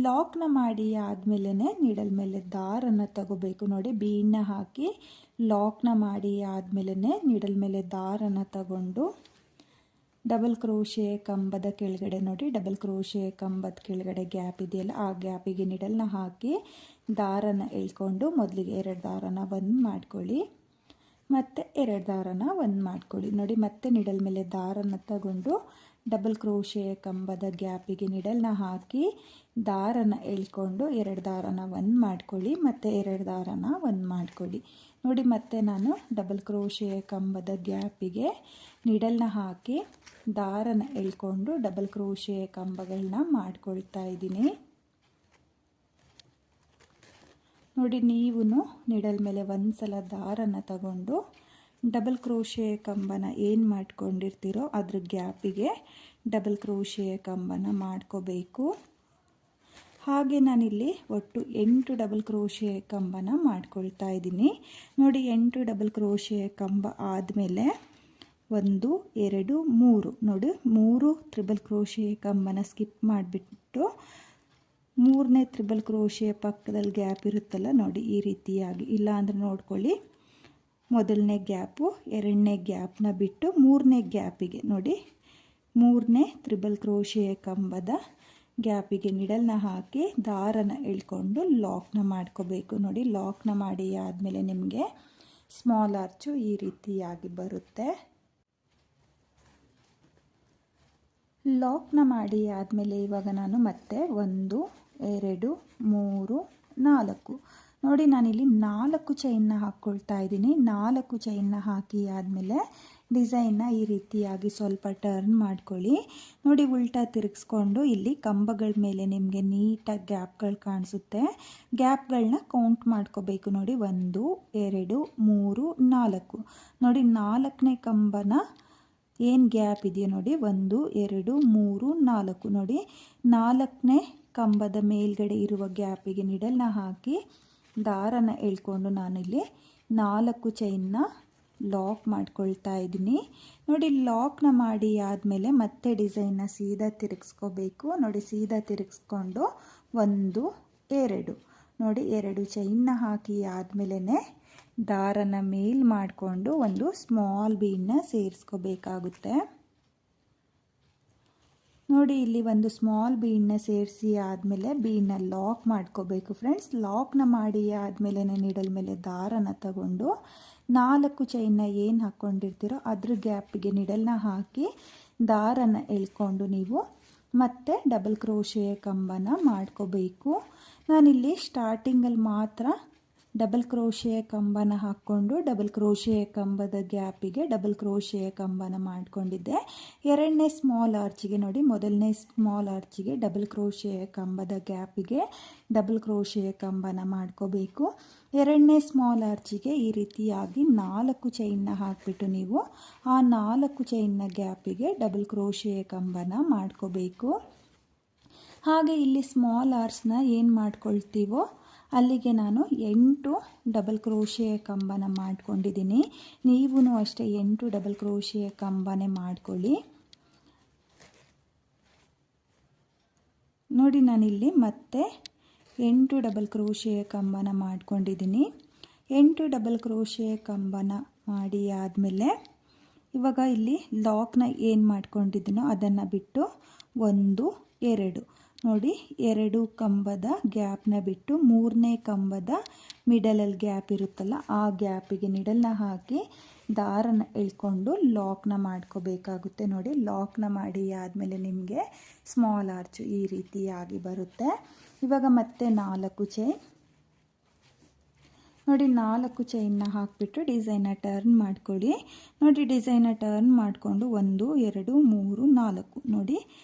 ಲಾಕ್ನ ಮಾಡಿ ಆದಮೇಲೆ ನೀಡಲ್ ಮೇಲೆ ದಾರನ ತಗೋಬೇಕು. ನೋಡಿ ಬೀಡನ್ನ ಹಾಕಿ ಲಾಕ್ನ ಮಾಡಿ ಆದಮೇಲೆ ನೀಡಲ್ ಮೇಲೆ ದಾರನ ತಗೊಂಡು ಡಬಲ್ ಕ್ರೋಶೆ ಕಂಬದ ಕೆಳಗಡೆ ನೋಡಿ ಡಬಲ್ ಕ್ರೋಶೆ ಕಂಬದ ಕೆಳಗಡೆ ಗ್ಯಾಪ್ ಇದೆಯಲ್ಲ ಆ ಗ್ಯಾಪಿಗೆ ನೀಡಲ್ನ ಹಾಕಿ ದಾರನ ಎಳ್ಕೊಂಡು ಮೊದಲಿಗೆ 2 ದಾರನ ಒಂದು ಮಾಡ್ಕೊಳ್ಳಿ ಮತ್ತು 2 ದಾರನ ಒಂದು ಮಾಡ್ಕೊಳ್ಳಿ. ನೋಡಿ ಮತ್ತೆ ನೀಡಲ್ ಮೇಲೆ ದಾರನ ತಗೊಂಡು ಡಬಲ್ ಕ್ರೋಶೆ ಕಂಬದ ಗ್ಯಾಪಿಗೆ ನೀಡಲ್ನ ಹಾಕಿ ದಾರನ ಎಳ್ಕೊಂಡು 2 ದಾರನ ಒಂದು ಮಾಡ್ಕೊಳ್ಳಿ ಮತ್ತು 2 ದಾರನ ಒಂದು ಮಾಡ್ಕೊಳ್ಳಿ. ನೋಡಿ ಮತ್ತೆ ನಾನು ಡಬಲ್ ಕ್ರೋಶೆ ಕಂಬದ ಗ್ಯಾಪಿಗೆ ನೀಡಲ್ನ ಹಾಕಿ ದಾರನ ಎಳ್ಕೊಂಡು ಡಬಲ್ ಕ್ರೋಶೆ ಕಂಬಗಳನ್ನ ಮಾಡ್ಕೊಳ್ತಾ ಇದ್ದೀನಿ. ನೋಡಿ ನೀವು ನೀಡಲ್ ಮೇಲೆ ಒಂದು ಸಲ ದಾರನ ತಗೊಂಡು ಡಬಲ್ ಕ್ರೋಶೆ ಕಂಬನ ಏನು ಮಾಡ್ಕೊಂಡಿರ್ತೀರೋ ಅದ್ರ ಗ್ಯಾಪಿಗೆ ಡಬಲ್ ಕ್ರೋಶೆ ಕಂಬನ ಮಾಡ್ಕೋಬೇಕು. ಹಾಗೆ ನಾನಿಲ್ಲಿ ಒಟ್ಟು 8 ಡಬಲ್ ಕ್ರೋಶೆ ಕಂಬನ ಮಾಡ್ಕೊಳ್ತಾ ಇದ್ದೀನಿ. ನೋಡಿ 8 ಡಬಲ್ ಕ್ರೋಶೆ ಕಂಬ ಆದಮೇಲೆ 1 2 3 ನೋಡಿ 3 ತ್ರಿಬಲ್ ಕ್ರೋಶೆ ಕಂಬನ ಸ್ಕಿಪ್ ಮಾಡಿಬಿಟ್ಟು 3ನೇ ತ್ರಿಬಲ್ ಕ್ರೋಶೆ ಪಕ್ಕದಲ್ಲಿ ಗ್ಯಾಪ್ ಇರುತ್ತಲ್ಲ ನೋಡಿ ಈ ರೀತಿಯಾಗಿ, ಇಲ್ಲ ಅಂದರೆ ನೋಡ್ಕೊಳ್ಳಿ ಮೊದಲನೇ ಗ್ಯಾಪು 2ನೇ ಗ್ಯಾಪ್ನ ಬಿಟ್ಟು 3ನೇ ಗ್ಯಾಪಿಗೆ ನೋಡಿ 3ನೇ ತ್ರಿಬಲ್ ಕ್ರೋಶೆ ಕಂಬದ ಗ್ಯಾಪಿಗೆ ನಿಡಲ್ನ ಹಾಕಿ ದಾರನ ಎಳ್ಕೊಂಡು ಲಾಕ್ನ ಮಾಡ್ಕೋಬೇಕು. ನೋಡಿ ಲಾಕ್ನ ಮಾಡಿ ಆದಮೇಲೆ ನಿಮಗೆ ಸ್ಮಾಲ್ ಆರ್ಚು ಈ ರೀತಿಯಾಗಿ ಬರುತ್ತೆ. ಲಾಕ್ನ ಮಾಡಿ ಆದಮೇಲೆ ಇವಾಗ ನಾನು ಮತ್ತೆ 1 2 3 4 ನೋಡಿ ನಾನಿಲ್ಲಿ 4 ಚೈನ್ನ ಹಾಕ್ಕೊಳ್ತಾ ಇದ್ದೀನಿ. 4 ಚೈನ್ನ ಹಾಕಿ ಆದಮೇಲೆ ಡಿಸೈನ್ನ ಈ ರೀತಿಯಾಗಿ ಸ್ವಲ್ಪ ಟರ್ನ್ ಮಾಡ್ಕೊಳ್ಳಿ. ನೋಡಿ ಉಲ್ಟಾ ತಿರುಗಿಸ್ಕೊಂಡು ಇಲ್ಲಿ ಕಂಬಗಳ ಮೇಲೆ ನಿಮಗೆ ನೀಟಾಗಿ ಗ್ಯಾಪ್ಗಳು ಕಾಣಿಸುತ್ತೆ. ಗ್ಯಾಪ್ಗಳನ್ನ ಕೌಂಟ್ ಮಾಡ್ಕೋಬೇಕು. ನೋಡಿ 1 2 3 4 ನೋಡಿ 4ನೇ ಕಂಬನ ಏನು ಗ್ಯಾಪ್ ಇದೆಯೋ ನೋಡಿ 1 2 3 4 ನೋಡಿ 4ನೇ ಕಂಬದ ಮೇಲ್ಗಡೆ ಇರುವ ಗ್ಯಾಪಿಗೆ ನಿಡಲ್ನ ಹಾಕಿ ದಾರನ ಎಳ್ಕೊಂಡು ನಾನಿಲ್ಲಿ 4 ಚೈನ್ನ ಲಾಕ್ ಮಾಡ್ಕೊಳ್ತಾ ಇದ್ದೀನಿ. ನೋಡಿ ಲಾಕ್ನ ಮಾಡಿ ಆದಮೇಲೆ ಮತ್ತೆ ಡಿಸೈನ್ನ ಸೀದಾ ತಿರುಗಿಸ್ಕೋಬೇಕು. ನೋಡಿ ಸೀದಾ ತಿರುಗಿಸ್ಕೊಂಡು 1 2 ನೋಡಿ 2 ಚೈನ್ನ ಹಾಕಿ ಆದಮೇಲೆ ದಾರನ ಮೇಲ್ ಮಾಡಿಕೊಂಡು ಒಂದು ಸ್ಮಾಲ್ ಬೀಡನ್ನ ಸೇರಿಸ್ಕೋಬೇಕಾಗುತ್ತೆ. ನೋಡಿ ಇಲ್ಲಿ ಒಂದು ಸ್ಮಾಲ್ ಬೀಡನ್ನ ಸೇರಿಸಿ ಆದಮೇಲೆ ಬೀಡನ್ನ ಲಾಕ್ ಮಾಡ್ಕೋಬೇಕು ಫ್ರೆಂಡ್ಸ್. ಲಾಕ್ನ ಮಾಡಿ ಆದಮೇಲೆ ನೀಡಲ್ ಮೇಲೆ ದಾರನ ತಗೊಂಡು 4 ಚೈನ್ನ ಏನು ಹಾಕ್ಕೊಂಡಿರ್ತೀರೋ ಅದ್ರ ಗ್ಯಾಪಿಗೆ ನಿಡಲ್ನ ಹಾಕಿ ದಾರನ ಎಳ್ಕೊಂಡು ನೀವು ಮತ್ತೆ ಡಬಲ್ ಕ್ರೋಶೆ ಕಂಬನ ಮಾಡ್ಕೋಬೇಕು. ನಾನಿಲ್ಲಿ ಸ್ಟಾರ್ಟಿಂಗಲ್ಲಿ ಮಾತ್ರ ಡಬಲ್ ಕ್ರೋಶೆ ಕಂಬನ ಹಾಕ್ಕೊಂಡು ಡಬಲ್ ಕ್ರೋಶೆ ಕಂಬದ ಗ್ಯಾಪಿಗೆ ಡಬಲ್ ಕ್ರೋಶೆ ಕಂಬನ ಮಾಡ್ಕೊಂಡಿದ್ದೆ. 2ನೇ ಸ್ಮಾಲ್ ಆರ್ಚಿಗೆ ನೋಡಿ ಮೊದಲನೇ ಸ್ಮಾಲ್ ಆರ್ಚಿಗೆ ಡಬಲ್ ಕ್ರೋಶೆ ಕಂಬದ ಗ್ಯಾಪಿಗೆ ಡಬಲ್ ಕ್ರೋಶೆ ಕಂಬನ ಮಾಡ್ಕೋಬೇಕು. 2ನೇ ಸ್ಮಾಲ್ ಆರ್ಚಿಗೆ ಈ ರೀತಿಯಾಗಿ 4 ಚೈನ್ನ ಹಾಕಿಬಿಟ್ಟು ನೀವು ಆ 4 ಚೈನ್ನ ಗ್ಯಾಪಿಗೆ ಡಬಲ್ ಕ್ರೋಶೆ ಕಂಬನ ಮಾಡ್ಕೋಬೇಕು. ಹಾಗೆ ಇಲ್ಲಿ ಸ್ಮಾಲ್ ಆರ್ಚ್ನ ಏನು ಮಾಡ್ಕೊಳ್ತೀವೋ ಅಲ್ಲಿಗೆ ನಾನು 8 ಡಬಲ್ ಕ್ರೋಶೆ ಕಂಬನ ಮಾಡ್ಕೊಂಡಿದ್ದೀನಿ. ನೀವು ಅಷ್ಟೇ 8 ಡಬಲ್ ಕ್ರೋಶೆ ಕಂಬನೇ ಮಾಡ್ಕೊಳ್ಳಿ. ನೋಡಿ ನಾನಿಲ್ಲಿ ಮತ್ತೆ 8 ಡಬಲ್ ಕ್ರೋಶೆ ಕಂಬನ ಮಾಡ್ಕೊಂಡಿದ್ದೀನಿ. 8 ಡಬಲ್ ಕ್ರೋಶೆ ಕಂಬನ ಮಾಡಿ ಆದಮೇಲೆ ಇವಾಗ ಇಲ್ಲಿ ಲಾಕ್ನ ಏನು ಮಾಡ್ಕೊಂಡಿದ್ದೀನೋ ಅದನ್ನು ಬಿಟ್ಟು 1 2 ನೋಡಿ 2 ಕಂಬದ ಗ್ಯಾಪ್ನ ಬಿಟ್ಟು 3ನೇ ಕಂಬದ ಮಿಡಲಲ್ಲಿ ಗ್ಯಾಪ್ ಇರುತ್ತಲ್ಲ ಆ ಗ್ಯಾಪಿಗೆ ನಿಡಲ್ನ ಹಾಕಿ ದಾರನ ಎಳ್ಕೊಂಡು ಲಾಕ್ನ ಮಾಡ್ಕೋಬೇಕಾಗುತ್ತೆ. ನೋಡಿ ಲಾಕ್ನ ಮಾಡಿ ಆದಮೇಲೆ ನಿಮಗೆ ಸ್ಮಾಲ್ ಆರ್ಚು ಈ ರೀತಿಯಾಗಿ ಬರುತ್ತೆ. ಇವಾಗ ಮತ್ತೆ 4 ಚೈನ್ ನೋಡಿ 4 ಚೈನ್ನ ಹಾಕಿಬಿಟ್ಟು ಡಿಸೈನ ಟರ್ನ್ ಮಾಡ್ಕೊಳ್ಳಿ. ನೋಡಿ ಡಿಸೈನ ಟರ್ನ್ ಮಾಡಿಕೊಂಡು 1 2 3 4 ನೋಡಿ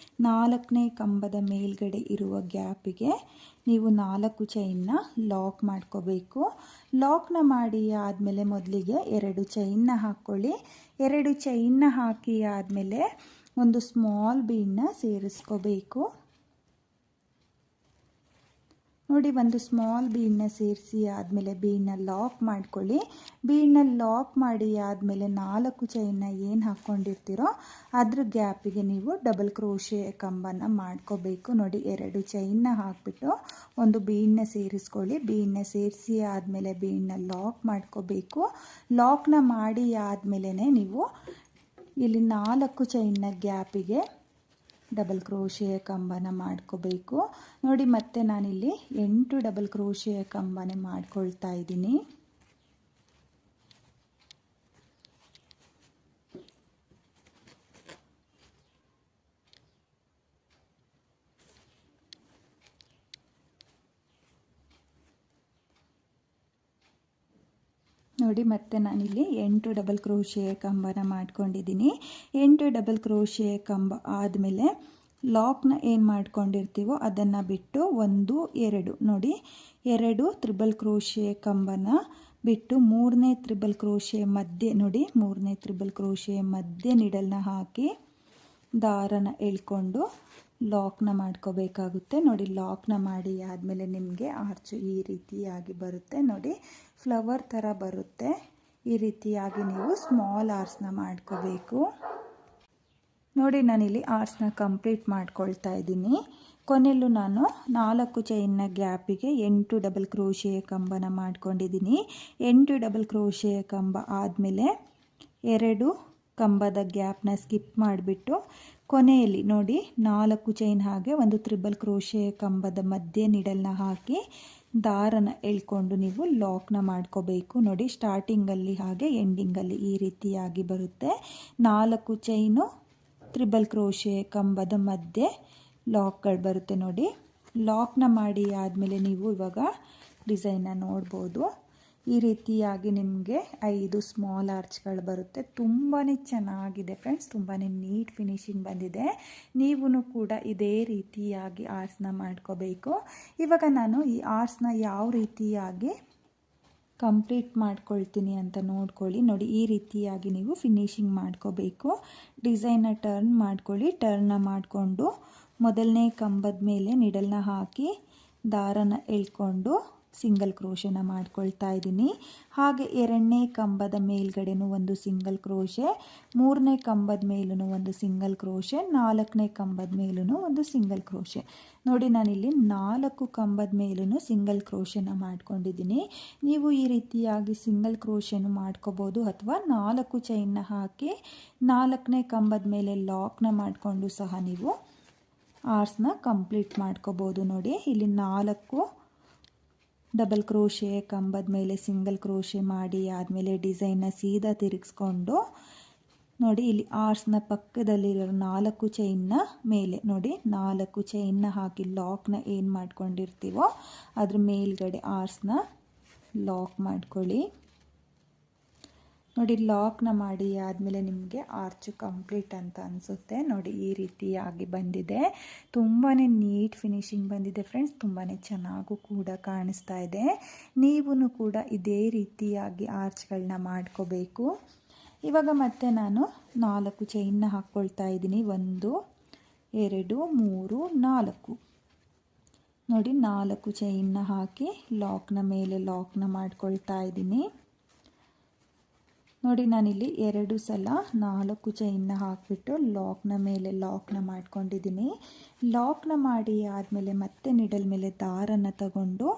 4ನೇ ಕಂಬದ ಮೇಲ್ಗಡೆ ಇರುವ ಗ್ಯಾಪಿಗೆ ನೀವು 4 ಚೈನ್ನ ಲಾಕ್ ಮಾಡ್ಕೋಬೇಕು. ಲಾಕ್ನ ಮಾಡಿ ಆದಮೇಲೆ ಮೊದಲಿಗೆ 2 ಚೈನ್ನ ಹಾಕ್ಕೊಳ್ಳಿ. 2 ಚೈನ್ನ ಹಾಕಿ ಆದಮೇಲೆ ಒಂದು ಸ್ಮಾಲ್ ಬೀಡನ್ನ ಸೇರಿಸ್ಕೋಬೇಕು. ನೋಡಿ ಒಂದು ಸ್ಮಾಲ್ ಬೀಡನ್ನ ಸೇರಿಸಿ ಆದಮೇಲೆ ಬೀಡನ್ನ ಲಾಕ್ ಮಾಡ್ಕೊಳ್ಳಿ. ಬೀಡನ್ನ ಲಾಕ್ ಮಾಡಿ ಆದಮೇಲೆ 4 ಚೈನ್ನ ಏನು ಹಾಕ್ಕೊಂಡಿರ್ತೀರೋ ಅದ್ರ ಗ್ಯಾಪಿಗೆ ನೀವು ಡಬಲ್ ಕ್ರೋಶೆ ಕಂಬನ ಮಾಡ್ಕೋಬೇಕು. ನೋಡಿ 2 ಚೈನ್ನ ಹಾಕಿಬಿಟ್ಟು ಒಂದು ಬೀಡನ್ನ ಸೇರಿಸ್ಕೊಳ್ಳಿ. ಬೀಡನ್ನ ಸೇರಿಸಿ ಆದಮೇಲೆ ಬೀಡನ್ನ ಲಾಕ್ ಮಾಡ್ಕೋಬೇಕು. ಲಾಕ್ನ ಮಾಡಿ ಆದಮೇಲೆ ನೀವು ಇಲ್ಲಿ 4 ಚೈನ್ನ ಗ್ಯಾಪಿಗೆ ಡಬಲ್ ಕ್ರೋಶೆಯ ಕಂಬನ ಮಾಡ್ಕೋಬೇಕು. ನೋಡಿ ಮತ್ತೆ ನಾನಿಲ್ಲಿ 8 ಡಬಲ್ ಕ್ರೋಶೆಯ ಕಂಬನೇ ಮಾಡ್ಕೊಳ್ತಾ ಇದ್ದೀನಿ. ನೋಡಿ ಮತ್ತೆ ನಾನಿಲ್ಲಿ 8 ಡಬಲ್ ಕ್ರೋಶೆಯ ಕಂಬನ ಮಾಡ್ಕೊಂಡಿದ್ದೀನಿ. 8 ಡಬಲ್ ಕ್ರೋಶೆಯ ಕಂಬ ಆದಮೇಲೆ ಲಾಕ್ನ ಏನು ಮಾಡ್ಕೊಂಡಿರ್ತೀವೋ ಅದನ್ನು ಬಿಟ್ಟು 1 2 ನೋಡಿ 2 ತ್ರಿಬಲ್ ಕ್ರೋಶೆಯ ಕಂಬನ ಬಿಟ್ಟು 3ನೇ ತ್ರಿಬಲ್ ಕ್ರೋಶೆಯ ಮಧ್ಯೆ ನೋಡಿ 3ನೇ ತ್ರಿಬಲ್ ಕ್ರೋಶೆಯ ಮಧ್ಯೆ ನಿಡಲ್ನ ಹಾಕಿ ದಾರನ ಎಳ್ಕೊಂಡು ಲಾಕ್ನ ಮಾಡ್ಕೋಬೇಕಾಗುತ್ತೆ. ನೋಡಿ ಲಾಕ್ನ ಮಾಡಿ ಆದಮೇಲೆ ನಿಮಗೆ ಆರ್ಚು ಈ ರೀತಿಯಾಗಿ ಬರುತ್ತೆ. ನೋಡಿ ಫ್ಲವರ್ ಥರ ಬರುತ್ತೆ. ಈ ರೀತಿಯಾಗಿ ನೀವು ಸ್ಮಾಲ್ ಆರ್ಸ್ನ ಮಾಡ್ಕೋಬೇಕು. ನೋಡಿ ನಾನಿಲ್ಲಿ ಆರ್ಸ್ನ ಕಂಪ್ಲೀಟ್ ಮಾಡ್ಕೊಳ್ತಾ ಇದ್ದೀನಿ. ಕೊನೆಯಲ್ಲೂ ನಾನು 4 ಚೈನ್ನ ಗ್ಯಾಪಿಗೆ 8 ಡಬಲ್ ಕ್ರೋಶೆಯ ಕಂಬನ ಮಾಡ್ಕೊಂಡಿದ್ದೀನಿ. 8 ಡಬಲ್ ಕ್ರೋಶೆಯ ಕಂಬ ಆದಮೇಲೆ 2 ಕಂಬದ ಗ್ಯಾಪ್ನ ಸ್ಕಿಪ್ ಮಾಡಿಬಿಟ್ಟು ಕೊನೆಯಲ್ಲಿ ನೋಡಿ 4 ಚೈನ್ ಹಾಗೆ ಒಂದು ತ್ರಿಬಲ್ ಕ್ರೋಶೆಯ ಕಂಬದ ಮಧ್ಯೆ ನಿಡಲ್ನ ಹಾಕಿ ದಾರನ ಎಳ್ಕೊಂಡು ನೀವು ಲಾಕ್ನ ಮಾಡ್ಕೋಬೇಕು. ನೋಡಿ ಸ್ಟಾರ್ಟಿಂಗಲ್ಲಿ ಹಾಗೆ ಎಂಡಿಂಗಲ್ಲಿ ಈ ರೀತಿಯಾಗಿ ಬರುತ್ತೆ. 4 ಚೈನು ತ್ರಿಬಲ್ ಕ್ರೋಶೆಯ ಕಂಬದ ಮಧ್ಯೆ ಲಾಕ್ಗಳು ಬರುತ್ತೆ. ನೋಡಿ ಲಾಕ್ನ ಮಾಡಿ ಆದಮೇಲೆ ನೀವು ಇವಾಗ ಡಿಸೈನ್ನ ನೋಡ್ಬೋದು. ಈ ರೀತಿಯಾಗಿ ನಿಮಗೆ 5 ಸ್ಮಾಲ್ ಆರ್ಚ್ಗಳು ಬರುತ್ತೆ. ತುಂಬಾ ಚೆನ್ನಾಗಿದೆ ಫ್ರೆಂಡ್ಸ್, ತುಂಬಾ ನೀಟ್ ಫಿನಿಶಿಂಗ್ ಬಂದಿದೆ. ನೀವು ಕೂಡ ಇದೇ ರೀತಿಯಾಗಿ ಆರ್ಸ್ನ ಮಾಡ್ಕೋಬೇಕು. ಇವಾಗ ನಾನು ಈ ಆರ್ಸ್ನ ಯಾವ ರೀತಿಯಾಗಿ ಕಂಪ್ಲೀಟ್ ಮಾಡ್ಕೊಳ್ತೀನಿ ಅಂತ ನೋಡ್ಕೊಳ್ಳಿ. ನೋಡಿ ಈ ರೀತಿಯಾಗಿ ನೀವು ಫಿನಿಶಿಂಗ್ ಮಾಡ್ಕೋಬೇಕು. ಡಿಸೈನ್ನ ಟರ್ನ್ ಮಾಡ್ಕೊಳ್ಳಿ. ಟರ್ನ್ನ ಮಾಡಿಕೊಂಡು ಮೊದಲನೇ ಕಂಬದ ಮೇಲೆ ನಿಡಲ್ನ ಹಾಕಿ ದಾರನ ಎಳ್ಕೊಂಡು ಸಿಂಗಲ್ ಕ್ರೋಶೆನ ಮಾಡ್ಕೊಳ್ತಾ ಇದ್ದೀನಿ. ಹಾಗೆ 2ನೇ ಕಂಬದ ಮೇಲ್ಗಡೆನೂ ಒಂದು ಸಿಂಗಲ್ ಕ್ರೋಶೆ, 3ನೇ ಕಂಬದ ಮೇಲೂ ಒಂದು ಸಿಂಗಲ್ ಕ್ರೋಶೆ, 4ನೇ ಕಂಬದ ಮೇಲೂ ಒಂದು ಸಿಂಗಲ್ ಕ್ರೋಶೆ. ನೋಡಿ ನಾನಿಲ್ಲಿ 4 ಕಂಬದ ಮೇಲೂ ಸಿಂಗಲ್ ಕ್ರೋಶೆನ ಮಾಡ್ಕೊಂಡಿದ್ದೀನಿ. ನೀವು ಈ ರೀತಿಯಾಗಿ ಸಿಂಗಲ್ ಕ್ರೋಶೆನೂ ಮಾಡ್ಕೋಬೋದು ಅಥವಾ 4 ಚೈನ್ನ ಹಾಕಿ 4ನೇ ಕಂಬದ ಮೇಲೆ ಲಾಕ್ನ ಮಾಡಿಕೊಂಡು ಸಹ ನೀವು ಆರ್ಸ್ನ ಕಂಪ್ಲೀಟ್ ಮಾಡ್ಕೋಬೋದು. ನೋಡಿ ಇಲ್ಲಿ 4 ಡಬಲ್ ಕ್ರೋಶೆ ಕಂಬದ ಮೇಲೆ ಸಿಂಗಲ್ ಕ್ರೋಶೆ ಮಾಡಿ ಆದಮೇಲೆ ಡಿಸೈನ್ನ ಸೀದಾ ತಿರುಗಿಸ್ಕೊಂಡು ನೋಡಿ ಇಲ್ಲಿ ಆರ್ಸ್ನ ಪಕ್ಕದಲ್ಲಿರೋ 4 ಚೈನ್ನ ಮೇಲೆ ನೋಡಿ 4 ಚೈನ್ನ ಹಾಕಿ ಲಾಕ್ನ ಏನು ಮಾಡ್ಕೊಂಡಿರ್ತೀವೋ ಅದ್ರ ಮೇಲ್ಗಡೆ ಆರ್ಸ್ನ ಲಾಕ್ ಮಾಡ್ಕೊಳ್ಳಿ. ನೋಡಿ ಲಾಕ್ನ ಮಾಡಿ ಆದಮೇಲೆ ನಿಮಗೆ ಆರ್ಚು ಕಂಪ್ಲೀಟ್ ಅಂತ ಅನಿಸುತ್ತೆ. ನೋಡಿ ಈ ರೀತಿಯಾಗಿ ಬಂದಿದೆ. ತುಂಬಾ ನೀಟ್ ಫಿನಿಶಿಂಗ್ ಬಂದಿದೆ ಫ್ರೆಂಡ್ಸ್. ತುಂಬಾ ಚೆನ್ನಾಗೂ ಕೂಡ ಕಾಣಿಸ್ತಾ ಇದೆ. ನೀವು ಕೂಡ ಇದೇ ರೀತಿಯಾಗಿ ಆರ್ಚ್ಗಳನ್ನ ಮಾಡ್ಕೋಬೇಕು. ಇವಾಗ ಮತ್ತೆ ನಾನು 4 ಚೈನ್ನ ಹಾಕ್ಕೊಳ್ತಾ ಇದ್ದೀನಿ. 1 2 3 4 ನೋಡಿ 4 ಚೈನ್ನ ಹಾಕಿ ಲಾಕ್ನ ಮೇಲೆ ಲಾಕ್ನ ಮಾಡ್ಕೊಳ್ತಾ ಇದ್ದೀನಿ. ನೋಡಿ ನಾನಿಲ್ಲಿ 2 ಸಲ 4 ಚೈನ್ನ ಹಾಕಿಬಿಟ್ಟು ಲಾಕ್ನ ಮೇಲೆ ಲಾಕ್ನ ಮಾಡ್ಕೊಂಡಿದ್ದೀನಿ. ಲಾಕ್ನ ಮಾಡಿ ಆದಮೇಲೆ ಮತ್ತೆ ನಿಡಲ್ ಮೇಲೆ ದಾರನ ತಗೊಂಡು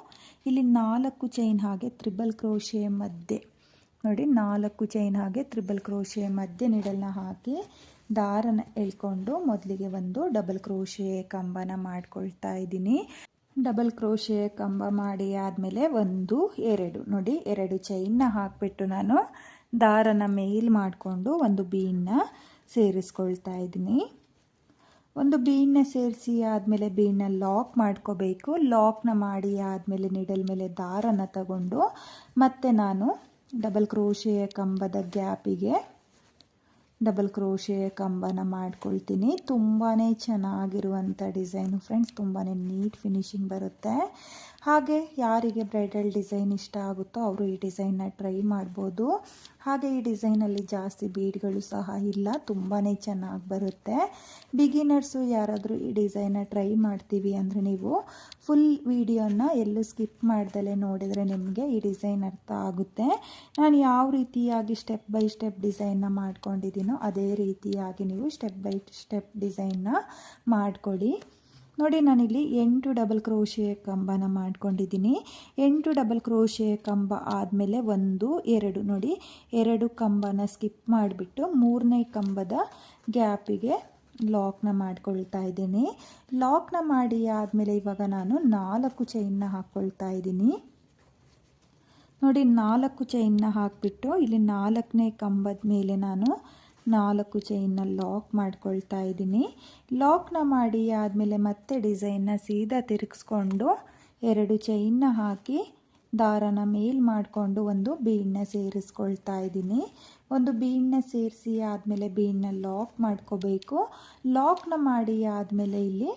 ಇಲ್ಲಿ 4 ಚೈನ್ ಹಾಗೆ ತ್ರಿಬಲ್ ಕ್ರೋಶೆ ಮಧ್ಯೆ ನೋಡಿ 4 ಚೈನ್ ಹಾಗೆ ತ್ರಿಬಲ್ ಕ್ರೋಶೆ ಮಧ್ಯೆ ನಿಡಲ್ನ ಹಾಕಿ ದಾರನ ಎಳ್ಕೊಂಡು ಮೊದಲಿಗೆ ಒಂದು ಡಬಲ್ ಕ್ರೋಶೆ ಕಂಬನ ಮಾಡ್ಕೊಳ್ತಾ ಇದ್ದೀನಿ. ಡಬಲ್ ಕ್ರೋಶೆ ಕಂಬ ಮಾಡಿ ಆದಮೇಲೆ 1 2 ನೋಡಿ 2 ಚೈನ್ನ ಹಾಕಿಬಿಟ್ಟು ನಾನು ದಾರನ ಮೇಲ್ ಮಾಡಿಕೊಂಡು ಒಂದು ಬೀಡನ್ನ ಸೇರಿಸ್ಕೊಳ್ತಾ ಇದ್ದೀನಿ. ಒಂದು ಬೀಡನ್ನ ಸೇರಿಸಿ ಆದಮೇಲೆ ಬೀಡನ್ನ ಲಾಕ್ ಮಾಡ್ಕೋಬೇಕು. ಲಾಕ್ನ ಮಾಡಿ ಆದಮೇಲೆ ನಿಡಲ್ ಮೇಲೆ ದಾರನ ತಗೊಂಡು ಮತ್ತೆ ನಾನು ಡಬಲ್ ಕ್ರೋಶೆಯ ಕಂಬದ ಗ್ಯಾಪಿಗೆ ಡಬಲ್ ಕ್ರೋಶೆಯ ಕಂಬನ ಮಾಡ್ಕೊಳ್ತೀನಿ. ತುಂಬಾ ಚೆನ್ನಾಗಿರುವಂಥ ಡಿಸೈನು ಫ್ರೆಂಡ್ಸ್, ತುಂಬಾ ನೀಟ್ ಫಿನಿಶಿಂಗ್ ಬರುತ್ತೆ. ಹಾಗೆ ಯಾರಿಗೆ ಬ್ರೈಡಲ್ ಡಿಸೈನ್ ಇಷ್ಟ ಆಗುತ್ತೋ ಅವರು ಈ ಡಿಸೈನ್ನ ಟ್ರೈ ಮಾಡ್ಬೋದು. ಹಾಗೆ ಈ ಡಿಸೈನಲ್ಲಿ ಜಾಸ್ತಿ ಬೀಡ್ಗಳು ಸಹ ಇಲ್ಲ, ತುಂಬಾ ಚೆನ್ನಾಗಿ ಬರುತ್ತೆ. ಬಿಗಿನರ್ಸು ಯಾರಾದರೂ ಈ ಡಿಸೈನ್ನ ಟ್ರೈ ಮಾಡ್ತೀವಿ ಅಂದರೆ ನೀವು ಫುಲ್ ವಿಡಿಯೋನ ಎಲ್ಲೂ ಸ್ಕಿಪ್ ಮಾಡ್ದಲೇ ನೋಡಿದರೆ ನಿಮಗೆ ಈ ಡಿಸೈನ್ ಅರ್ಥ ಆಗುತ್ತೆ. ನಾನು ಯಾವ ರೀತಿಯಾಗಿ ಸ್ಟೆಪ್ ಬೈ ಸ್ಟೆಪ್ ಡಿಸೈನ್ನ ಮಾಡ್ಕೊಂಡಿದ್ದೀನೋ ಅದೇ ರೀತಿಯಾಗಿ ನೀವು ಸ್ಟೆಪ್ ಬೈ ಸ್ಟೆಪ್ ಡಿಸೈನ್ನ ಮಾಡಿಕೊಡಿ. ನೋಡಿ ನಾನಿಲ್ಲಿ 8 ಡಬಲ್ ಕ್ರೋಶೆ ಕಂಬನ ಮಾಡ್ಕೊಂಡಿದ್ದೀನಿ. 8 ಡಬಲ್ ಕ್ರೋಶೆ ಕಂಬ ಆದಮೇಲೆ 1 2 ನೋಡಿ 2 ಕಂಬನ ಸ್ಕಿಪ್ ಮಾಡಿಬಿಟ್ಟು 3ನೇ ಕಂಬದ ಗ್ಯಾಪಿಗೆ ಲಾಕ್ನ ಮಾಡ್ಕೊಳ್ತಾ ಇದ್ದೀನಿ. ಲಾಕ್ನ ಮಾಡಿ ಆದಮೇಲೆ ಇವಾಗ ನಾನು 4 ಚೈನ್ನ ಹಾಕ್ಕೊಳ್ತಾ ಇದ್ದೀನಿ. ನೋಡಿ 4 ಚೈನ್ನ ಹಾಕಿಬಿಟ್ಟು ಇಲ್ಲಿ 4ನೇ ಕಂಬದ ಮೇಲೆ ನಾನು 4 ಚೈನ್ನ ಲಾಕ್ ಮಾಡ್ಕೊಳ್ತಾ ಇದ್ದೀನಿ. ಲಾಕ್ನ ಮಾಡಿ ಆದಮೇಲೆ ಮತ್ತೆ ಡಿಸೈನ್ನ ಸೀದಾ ತಿರುಗಿಸ್ಕೊಂಡು 2 ಚೈನ್ನ ಹಾಕಿ ದಾರನ ಮೇಲ್ ಮಾಡಿಕೊಂಡು ಒಂದು ಬೀಡನ್ನ ಸೇರಿಸ್ಕೊಳ್ತಾ ಇದ್ದೀನಿ. ಒಂದು ಬೀಡನ್ನ ಸೇರಿಸಿ ಆದಮೇಲೆ ಬೀಡನ್ನ ಲಾಕ್ ಮಾಡ್ಕೋಬೇಕು. ಲಾಕ್ನ ಮಾಡಿ ಆದಮೇಲೆ ಇಲ್ಲಿ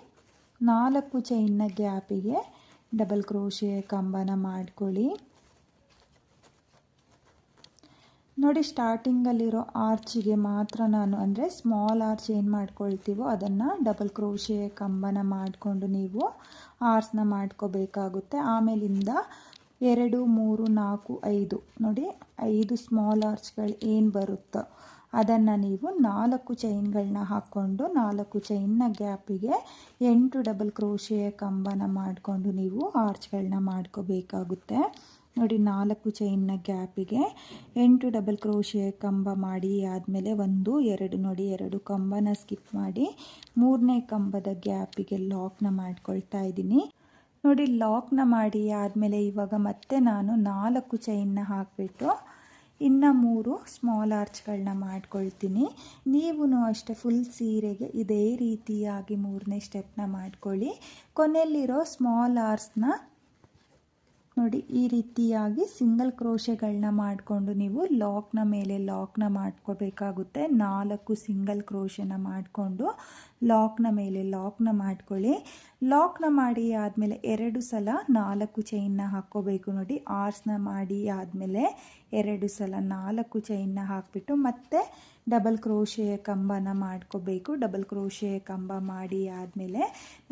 4 ಚೈನ್ನ ಗ್ಯಾಪಿಗೆ ಡಬಲ್ ಕ್ರೋಶೆ ಕಂಬನ ಮಾಡ್ಕೊಳ್ಳಿ. ನೋಡಿ ಸ್ಟಾರ್ಟಿಂಗಲ್ಲಿರೋ ಆರ್ಚಿಗೆ ಮಾತ್ರ ನಾನು ಅಂದರೆ ಸ್ಮಾಲ್ ಆರ್ಚ್ ಏನು ಮಾಡ್ಕೊಳ್ತೀವೋ ಅದನ್ನು ಡಬಲ್ ಕ್ರೋಶೆ ಕಂಬನ ಮಾಡಿಕೊಂಡು ನೀವು ಆರ್ಚ್ನ ಮಾಡ್ಕೋಬೇಕಾಗುತ್ತೆ. ಆಮೇಲಿಂದ 2 3 4 5 ನೋಡಿ 5 ಸ್ಮಾಲ್ ಆರ್ಚ್ಗಳು ಏನು ಬರುತ್ತೋ ಅದನ್ನು ನೀವು 4 ಚೈನ್ಗಳನ್ನ ಹಾಕ್ಕೊಂಡು 4 ಚೈನ್ನ ಗ್ಯಾಪಿಗೆ 8 ಡಬಲ್ ಕ್ರೋಶೆ ಕಂಬನ ಮಾಡಿಕೊಂಡು ನೀವು ಆರ್ಚ್ಗಳನ್ನ ಮಾಡ್ಕೋಬೇಕಾಗುತ್ತೆ. ನೋಡಿ 4 ಚೈನ್ನ ಗ್ಯಾಪಿಗೆ 8 ಡಬಲ್ ಕ್ರೋಶೆ ಕಂಬ ಮಾಡಿ ಆದಮೇಲೆ 1 2 ನೋಡಿ 2 ಕಂಬನ ಸ್ಕಿಪ್ ಮಾಡಿ 3ನೇ ಕಂಬದ ಗ್ಯಾಪಿಗೆ ಲಾಕ್ನ ಮಾಡ್ಕೊಳ್ತಾ ಇದ್ದೀನಿ. ನೋಡಿ ಲಾಕ್ನ ಮಾಡಿ ಆದಮೇಲೆ ಇವಾಗ ಮತ್ತೆ ನಾನು 4 ಚೈನ್ನ ಹಾಕಿಬಿಟ್ಟು ಇನ್ನು 3 ಸ್ಮಾಲ್ ಆರ್ಚ್ಗಳನ್ನ ಮಾಡ್ಕೊಳ್ತೀನಿ. ನೀವು ಅಷ್ಟೇ ಫುಲ್ ಸೀರೆಗೆ ಇದೇ ರೀತಿಯಾಗಿ 3ನೇ ಸ್ಟೆಪ್ನ ಮಾಡ್ಕೊಳ್ಳಿ. ಕೊನೆಯಲ್ಲಿರೋ ಸ್ಮಾಲ್ ಆರ್ಚ್ನ ನೋಡಿ ಈ ರೀತಿಯಾಗಿ ಸಿಂಗಲ್ ಕ್ರೋಶೆಗಳನ್ನ ಮಾಡಿಕೊಂಡು ನೀವು ಲಾಕ್ನ ಮೇಲೆ ಲಾಕ್ನ ಮಾಡ್ಕೋಬೇಕಾಗುತ್ತೆ. 4 ಸಿಂಗಲ್ ಕ್ರೋಶೆನ ಮಾಡಿಕೊಂಡು ಲಾಕ್ನ ಮೇಲೆ ಲಾಕ್ನ ಮಾಡ್ಕೊಳ್ಳಿ. ಲಾಕ್ನ ಮಾಡಿ ಆದಮೇಲೆ 2 ಸಲ 4 ಚೈನ್ನ ಹಾಕ್ಕೋಬೇಕು. ನೋಡಿ ಆರ್ಚ್ನ ಮಾಡಿ ಆದಮೇಲೆ 2 ಸಲ 4 ಚೈನ್ನ ಹಾಕಿಬಿಟ್ಟು ಮತ್ತೆ ಡಬಲ್ ಕ್ರೋಶೆ ಕಂಬನ ಮಾಡ್ಕೋಬೇಕು. ಡಬಲ್ ಕ್ರೋಶೆ ಕಂಬ ಮಾಡಿ ಆದಮೇಲೆ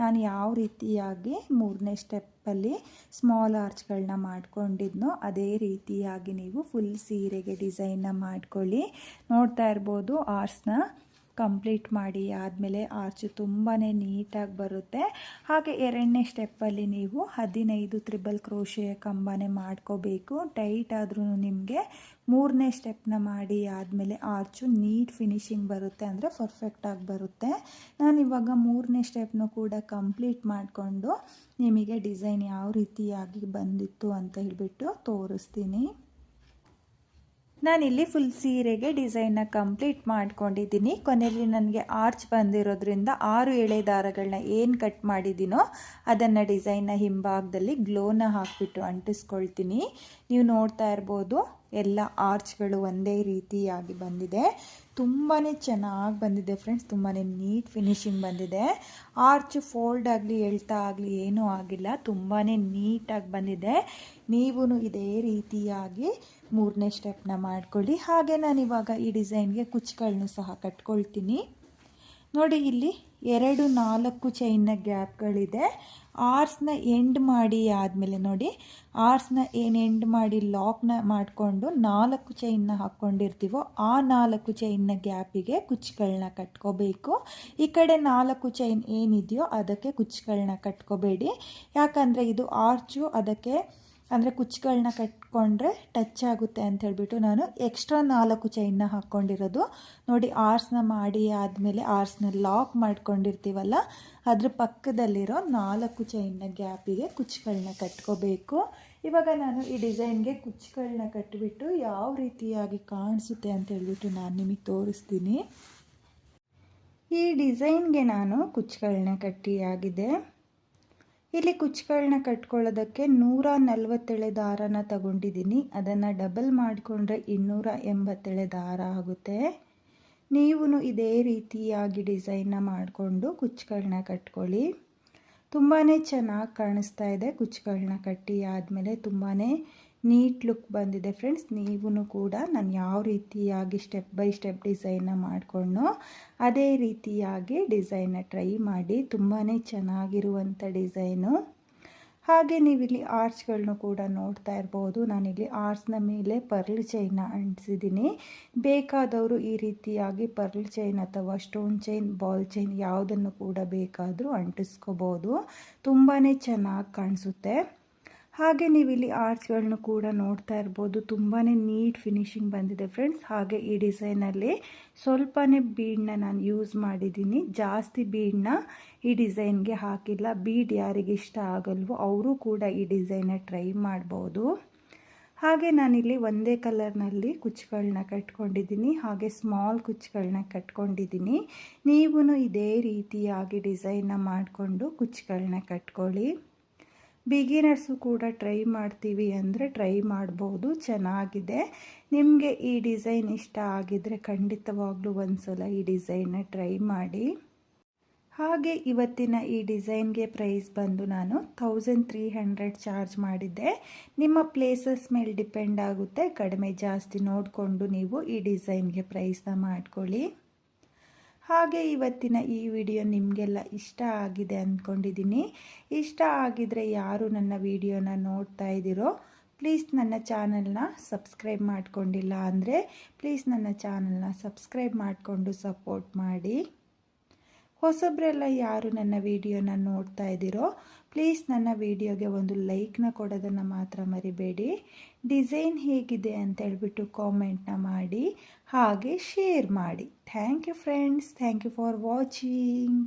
ನಾನು ಯಾವ ರೀತಿಯಾಗಿ 3ನೇ ಸ್ಟೆಪ್ಪಲ್ಲಿ ಸ್ಮಾಲ್ ಆರ್ಚ್ಗಳನ್ನ ಮಾಡ್ಕೊಂಡಿದ್ನೋ ಅದೇ ರೀತಿಯಾಗಿ ನೀವು ಫುಲ್ ಸೀರೆಗೆ ಡಿಸೈನ್ನ ಮಾಡ್ಕೊಳ್ಳಿ. ನೋಡ್ತಾ ಇರ್ಬೋದು ಆರ್ಚ್ನ ಕಂಪ್ಲೀಟ್ ಮಾಡಿ ಆದಮೇಲೆ ಆರ್ಚು ತುಂಬಾ ನೀಟಾಗಿ ಬರುತ್ತೆ. ಹಾಗೆ 2ನೇ ಸ್ಟೆಪ್ಪಲ್ಲಿ ನೀವು 15 ತ್ರಿಬಲ್ ಕ್ರೋಶೆ ಕಂಬನೇ ಮಾಡ್ಕೋಬೇಕು. ಟೈಟ್ ಆದ್ರೂ ನಿಮಗೆ 3ನೇ ಸ್ಟೆಪ್ನ ಮಾಡಿ ಆದಮೇಲೆ ಆರ್ಚು ನೀಟ್ ಫಿನಿಶಿಂಗ್ ಬರುತ್ತೆ, ಅಂದರೆ ಪರ್ಫೆಕ್ಟಾಗಿ ಬರುತ್ತೆ. ನಾನಿವಾಗ 3ನೇ ಸ್ಟೆಪ್ನು ಕೂಡ ಕಂಪ್ಲೀಟ್ ಮಾಡಿಕೊಂಡು ನಿಮಗೆ ಡಿಸೈನ್ ಯಾವ ರೀತಿಯಾಗಿ ಬಂದಿತ್ತು ಅಂತ ಹೇಳಿಬಿಟ್ಟು ತೋರಿಸ್ತೀನಿ. ನಾನಿಲ್ಲಿ ಫುಲ್ ಸೀರೆಗೆ ಡಿಸೈನ್ನ ಕಂಪ್ಲೀಟ್ ಮಾಡ್ಕೊಂಡಿದ್ದೀನಿ. ಕೊನೆಯಲ್ಲಿ ನನಗೆ ಆರ್ಚ್ ಬಂದಿರೋದ್ರಿಂದ 6 ಎಳೆ ದಾರಗಳನ್ನ ಏನು ಕಟ್ ಮಾಡಿದ್ದೀನೋ ಅದನ್ನು ಡಿಸೈನ್ನ ಹಿಂಭಾಗದಲ್ಲಿ ಗ್ಲೋನ ಹಾಕಿಬಿಟ್ಟು ಅಂಟಿಸ್ಕೊಳ್ತೀನಿ. ನೀವು ನೋಡ್ತಾ ಇರ್ಬೋದು ಎಲ್ಲ ಆರ್ಚ್ಗಳು ಒಂದೇ ರೀತಿಯಾಗಿ ಬಂದಿದೆ. ತುಂಬಾ ಚೆನ್ನಾಗಿ ಬಂದಿದೆ ಫ್ರೆಂಡ್ಸ್, ತುಂಬಾ ನೀಟ್ ಫಿನಿಶಿಂಗ್ ಬಂದಿದೆ. ಆರ್ಚ್ ಫೋಲ್ಡ್ ಆಗಲಿ ಎಳ್ತಾ ಆಗಲಿ ಏನೂ ಆಗಿಲ್ಲ, ತುಂಬಾ ನೀಟಾಗಿ ಬಂದಿದೆ. ನೀವು ಇದೇ ರೀತಿಯಾಗಿ 3ನೇ ಸ್ಟೆಪ್ನ ಮಾಡ್ಕೊಳ್ಳಿ. ಹಾಗೆ ನಾನಿವಾಗ ಈ ಡಿಸೈನ್ಗೆ ಕುಚ್ಚುಗಳನ್ನೂ ಸಹ ಕಟ್ಕೊಳ್ತೀನಿ. ನೋಡಿ ಇಲ್ಲಿ 2 4 ಚೈನ್ನ ಗ್ಯಾಪ್ಗಳಿದೆ. ಆರ್ಸ್ನ ಎಂಡ್ ಮಾಡಿ ಆದಮೇಲೆ ನೋಡಿ, ಆರ್ಸ್ನ ಏನು ಎಂಡ್ ಮಾಡಿ ಲಾಕ್ನ ಮಾಡಿಕೊಂಡು 4 ಚೈನ್ನ ಹಾಕ್ಕೊಂಡಿರ್ತೀವೋ ಆ 4 ಚೈನ್ನ ಗ್ಯಾಪಿಗೆ ಕುಚ್ಚುಗಳನ್ನ ಕಟ್ಕೋಬೇಕು. ಈ ಕಡೆ 4 ಚೈನ್ ಏನಿದೆಯೋ ಅದಕ್ಕೆ ಕುಚ್ಚುಗಳನ್ನ ಕಟ್ಕೋಬೇಡಿ, ಯಾಕಂದರೆ ಇದು ಆರ್ಚು ಅದಕ್ಕೆ ಅಂದರೆ ಕುಚ್ಚುಗಳನ್ನ ಕಟ್ಕೊಂಡ್ರೆ ಟಚ್ ಆಗುತ್ತೆ ಅಂತ ಹೇಳ್ಬಿಟ್ಟು ನಾನು ಎಕ್ಸ್ಟ್ರಾ 4 ಚೈನ್ನ ಹಾಕ್ಕೊಂಡಿರೋದು. ನೋಡಿ, ಆರ್ಸ್ನ ಮಾಡಿ ಆದಮೇಲೆ ಆರ್ಸ್ನ ಲಾಕ್ ಮಾಡ್ಕೊಂಡಿರ್ತೀವಲ್ಲ, ಅದ್ರ ಪಕ್ಕದಲ್ಲಿರೋ 4 ಚೈನ್ನ ಗ್ಯಾಪಿಗೆ ಕುಚ್ಚುಗಳನ್ನ ಕಟ್ಕೋಬೇಕು. ಇವಾಗ ನಾನು ಈ ಡಿಸೈನ್ಗೆ ಕುಚ್ಚುಗಳನ್ನ ಕಟ್ಟಿಬಿಟ್ಟು ಯಾವ ರೀತಿಯಾಗಿ ಕಾಣಿಸುತ್ತೆ ಅಂತ ಹೇಳ್ಬಿಟ್ಟು ನಾನು ನಿಮಗೆ ತೋರಿಸ್ತೀನಿ. ಈ ಡಿಸೈನ್ಗೆ ನಾನು ಕುಚ್ಚುಗಳನ್ನ ಕಟ್ಟಿಯಾಗಿದೆ. ಇಲ್ಲಿ ಕುಚ್ಚುಗಳನ್ನ ಕಟ್ಕೊಳ್ಳೋದಕ್ಕೆ 147 ದಾರನ ತಗೊಂಡಿದ್ದೀನಿ. ಅದನ್ನು ಡಬಲ್ ಮಾಡಿಕೊಂಡ್ರೆ 287 ದಾರ ಆಗುತ್ತೆ. ನೀವು ಇದೇ ರೀತಿಯಾಗಿ ಡಿಸೈನ್ನ ಮಾಡಿಕೊಂಡು ಕುಚ್ಚುಗಳನ್ನ ಕಟ್ಕೊಳ್ಳಿ. ತುಂಬಾ ಚೆನ್ನಾಗಿ ಕಾಣಿಸ್ತಾ ಇದೆ. ಕುಚ್ಚುಗಳನ್ನ ಕಟ್ಟಿ ಆದಮೇಲೆ ತುಂಬಾ ನೀಟ್ ಲುಕ್ ಬಂದಿದೆ ಫ್ರೆಂಡ್ಸ್. ನೀವು ಕೂಡ ನಾನು ಯಾವ ರೀತಿಯಾಗಿ ಸ್ಟೆಪ್ ಬೈ ಸ್ಟೆಪ್ ಡಿಸೈನ್ನ ಮಾಡಿಕೊಂಡು ಅದೇ ರೀತಿಯಾಗಿ ಡಿಸೈನ್ನ ಟ್ರೈ ಮಾಡಿ. ತುಂಬಾ ಚೆನ್ನಾಗಿರುವಂಥ ಡಿಸೈನು. ಹಾಗೆ ನೀವಿಲ್ಲಿ ಆರ್ಚ್ಗಳನ್ನು ಕೂಡ ನೋಡ್ತಾ ಇರ್ಬೋದು. ನಾನಿಲ್ಲಿ ಆರ್ಚ್ನ ಮೇಲೆ ಪರ್ಲ್ ಚೈನ್ನ ಅಂಟಿಸಿದ್ದೀನಿ. ಬೇಕಾದವರು ಈ ರೀತಿಯಾಗಿ ಪರ್ಲ್ ಚೈನ್ ಅಥವಾ ಸ್ಟೋನ್ ಚೈನ್, ಬಾಲ್ ಚೈನ್ ಯಾವುದನ್ನು ಕೂಡ ಬೇಕಾದರೂ ಅಂಟಿಸ್ಕೋಬೋದು. ತುಂಬಾ ಚೆನ್ನಾಗಿ ಕಾಣಿಸುತ್ತೆ. ಹಾಗೆ ನೀವಿಲ್ಲಿ ಆರ್ಚ್ಗಳನ್ನು ಕೂಡ ನೋಡ್ತಾ ಇರ್ಬೋದು. ತುಂಬಾ ನೀಟ್ ಫಿನಿಶಿಂಗ್ ಬಂದಿದೆ ಫ್ರೆಂಡ್ಸ್. ಹಾಗೆ ಈ ಡಿಸೈನಲ್ಲಿ ಸ್ವಲ್ಪನೇ ಬೀಡನ್ನ ನಾನು ಯೂಸ್ ಮಾಡಿದ್ದೀನಿ, ಜಾಸ್ತಿ ಬೀಡನ್ನ ಈ ಡಿಸೈನ್ಗೆ ಹಾಕಿಲ್ಲ. ಬೀಡ್ ಯಾರಿಗೆ ಇಷ್ಟ ಆಗಲ್ವೋ ಅವರು ಕೂಡ ಈ ಡಿಸೈನ್ನ ಟ್ರೈ ಮಾಡ್ಬೋದು. ಹಾಗೆ ನಾನಿಲ್ಲಿ ಒಂದೇ ಕಲರ್ನಲ್ಲಿ ಕುಚ್ಚುಗಳನ್ನ ಕಟ್ಕೊಂಡಿದ್ದೀನಿ, ಹಾಗೆ ಸ್ಮಾಲ್ ಕುಚ್ಚುಗಳನ್ನ ಕಟ್ಕೊಂಡಿದ್ದೀನಿ. ನೀವು ಇದೇ ರೀತಿಯಾಗಿ ಡಿಸೈನ್ನ ಮಾಡಿಕೊಂಡು ಕುಚ್ಚುಗಳನ್ನ ಕಟ್ಕೊಳ್ಳಿ. ಬಿಗಿನರ್ಸು ಕೂಡ ಟ್ರೈ ಮಾಡ್ತೀವಿ ಅಂದರೆ ಟ್ರೈ ಮಾಡ್ಬೋದು, ಚೆನ್ನಾಗಿದೆ. ನಿಮಗೆ ಈ ಡಿಸೈನ್ ಇಷ್ಟ ಆಗಿದ್ದರೆ ಖಂಡಿತವಾಗ್ಲೂ ಒಂದ್ಸಲ ಈ ಡಿಸೈನ್ನ ಟ್ರೈ ಮಾಡಿ. ಹಾಗೆ ಇವತ್ತಿನ ಈ ಡಿಸೈನ್ಗೆ ಪ್ರೈಸ್ ಬಂದು ನಾನು 1300 ಚಾರ್ಜ್ ಮಾಡಿದ್ದೆ. ನಿಮ್ಮ ಪ್ಲೇಸಸ್ ಮೇಲೆ ಡಿಪೆಂಡ್ ಆಗುತ್ತೆ, ಕಡಿಮೆ ಜಾಸ್ತಿ ನೋಡಿಕೊಂಡು ನೀವು ಈ ಡಿಸೈನ್ಗೆ ಪ್ರೈಸ್ನ ಮಾಡ್ಕೊಳ್ಳಿ. ಹಾಗೆ ಇವತ್ತಿನ ಈ ವಿಡಿಯೋ ನಿಮಗೆಲ್ಲ ಇಷ್ಟ ಆಗಿದೆ ಅಂದ್ಕೊಂಡಿದ್ದೀನಿ. ಇಷ್ಟ ಆಗಿದರೆ ಯಾರು ನನ್ನ ವಿಡಿಯೋನ ನೋಡ್ತಾ ಇದ್ದೀರೋ ಪ್ಲೀಸ್ ನನ್ನ ಚಾನಲ್ನ ಸಬ್ಸ್ಕ್ರೈಬ್ ಮಾಡ್ಕೊಂಡಿಲ್ಲ ಅಂದರೆ ಪ್ಲೀಸ್ ನನ್ನ ಚಾನಲ್ನ ಸಬ್ಸ್ಕ್ರೈಬ್ ಮಾಡಿಕೊಂಡು ಸಪೋರ್ಟ್ ಮಾಡಿ. ಹೊಸಬ್ರೆಲ್ಲ ಯಾರು ನನ್ನ ವಿಡಿಯೋನ ನೋಡ್ತಾ ಇದ್ದೀರೋ ಪ್ಲೀಸ್ ನನ್ನ ವಿಡಿಯೋಗೆ ಒಂದು ಲೈಕ್ನ ಕೊಡೋದನ್ನು ಮಾತ್ರ ಮರಿಬೇಡಿ. ಡಿಸೈನ್ ಹೇಗಿದೆ ಅಂತ ಹೇಳ್ಬಿಟ್ಟು ಕಾಮೆಂಟ್ನ ಮಾಡಿ, ಹಾಗೆ ಶೇರ್ ಮಾಡಿ. Thank you friends. Thank you for watching.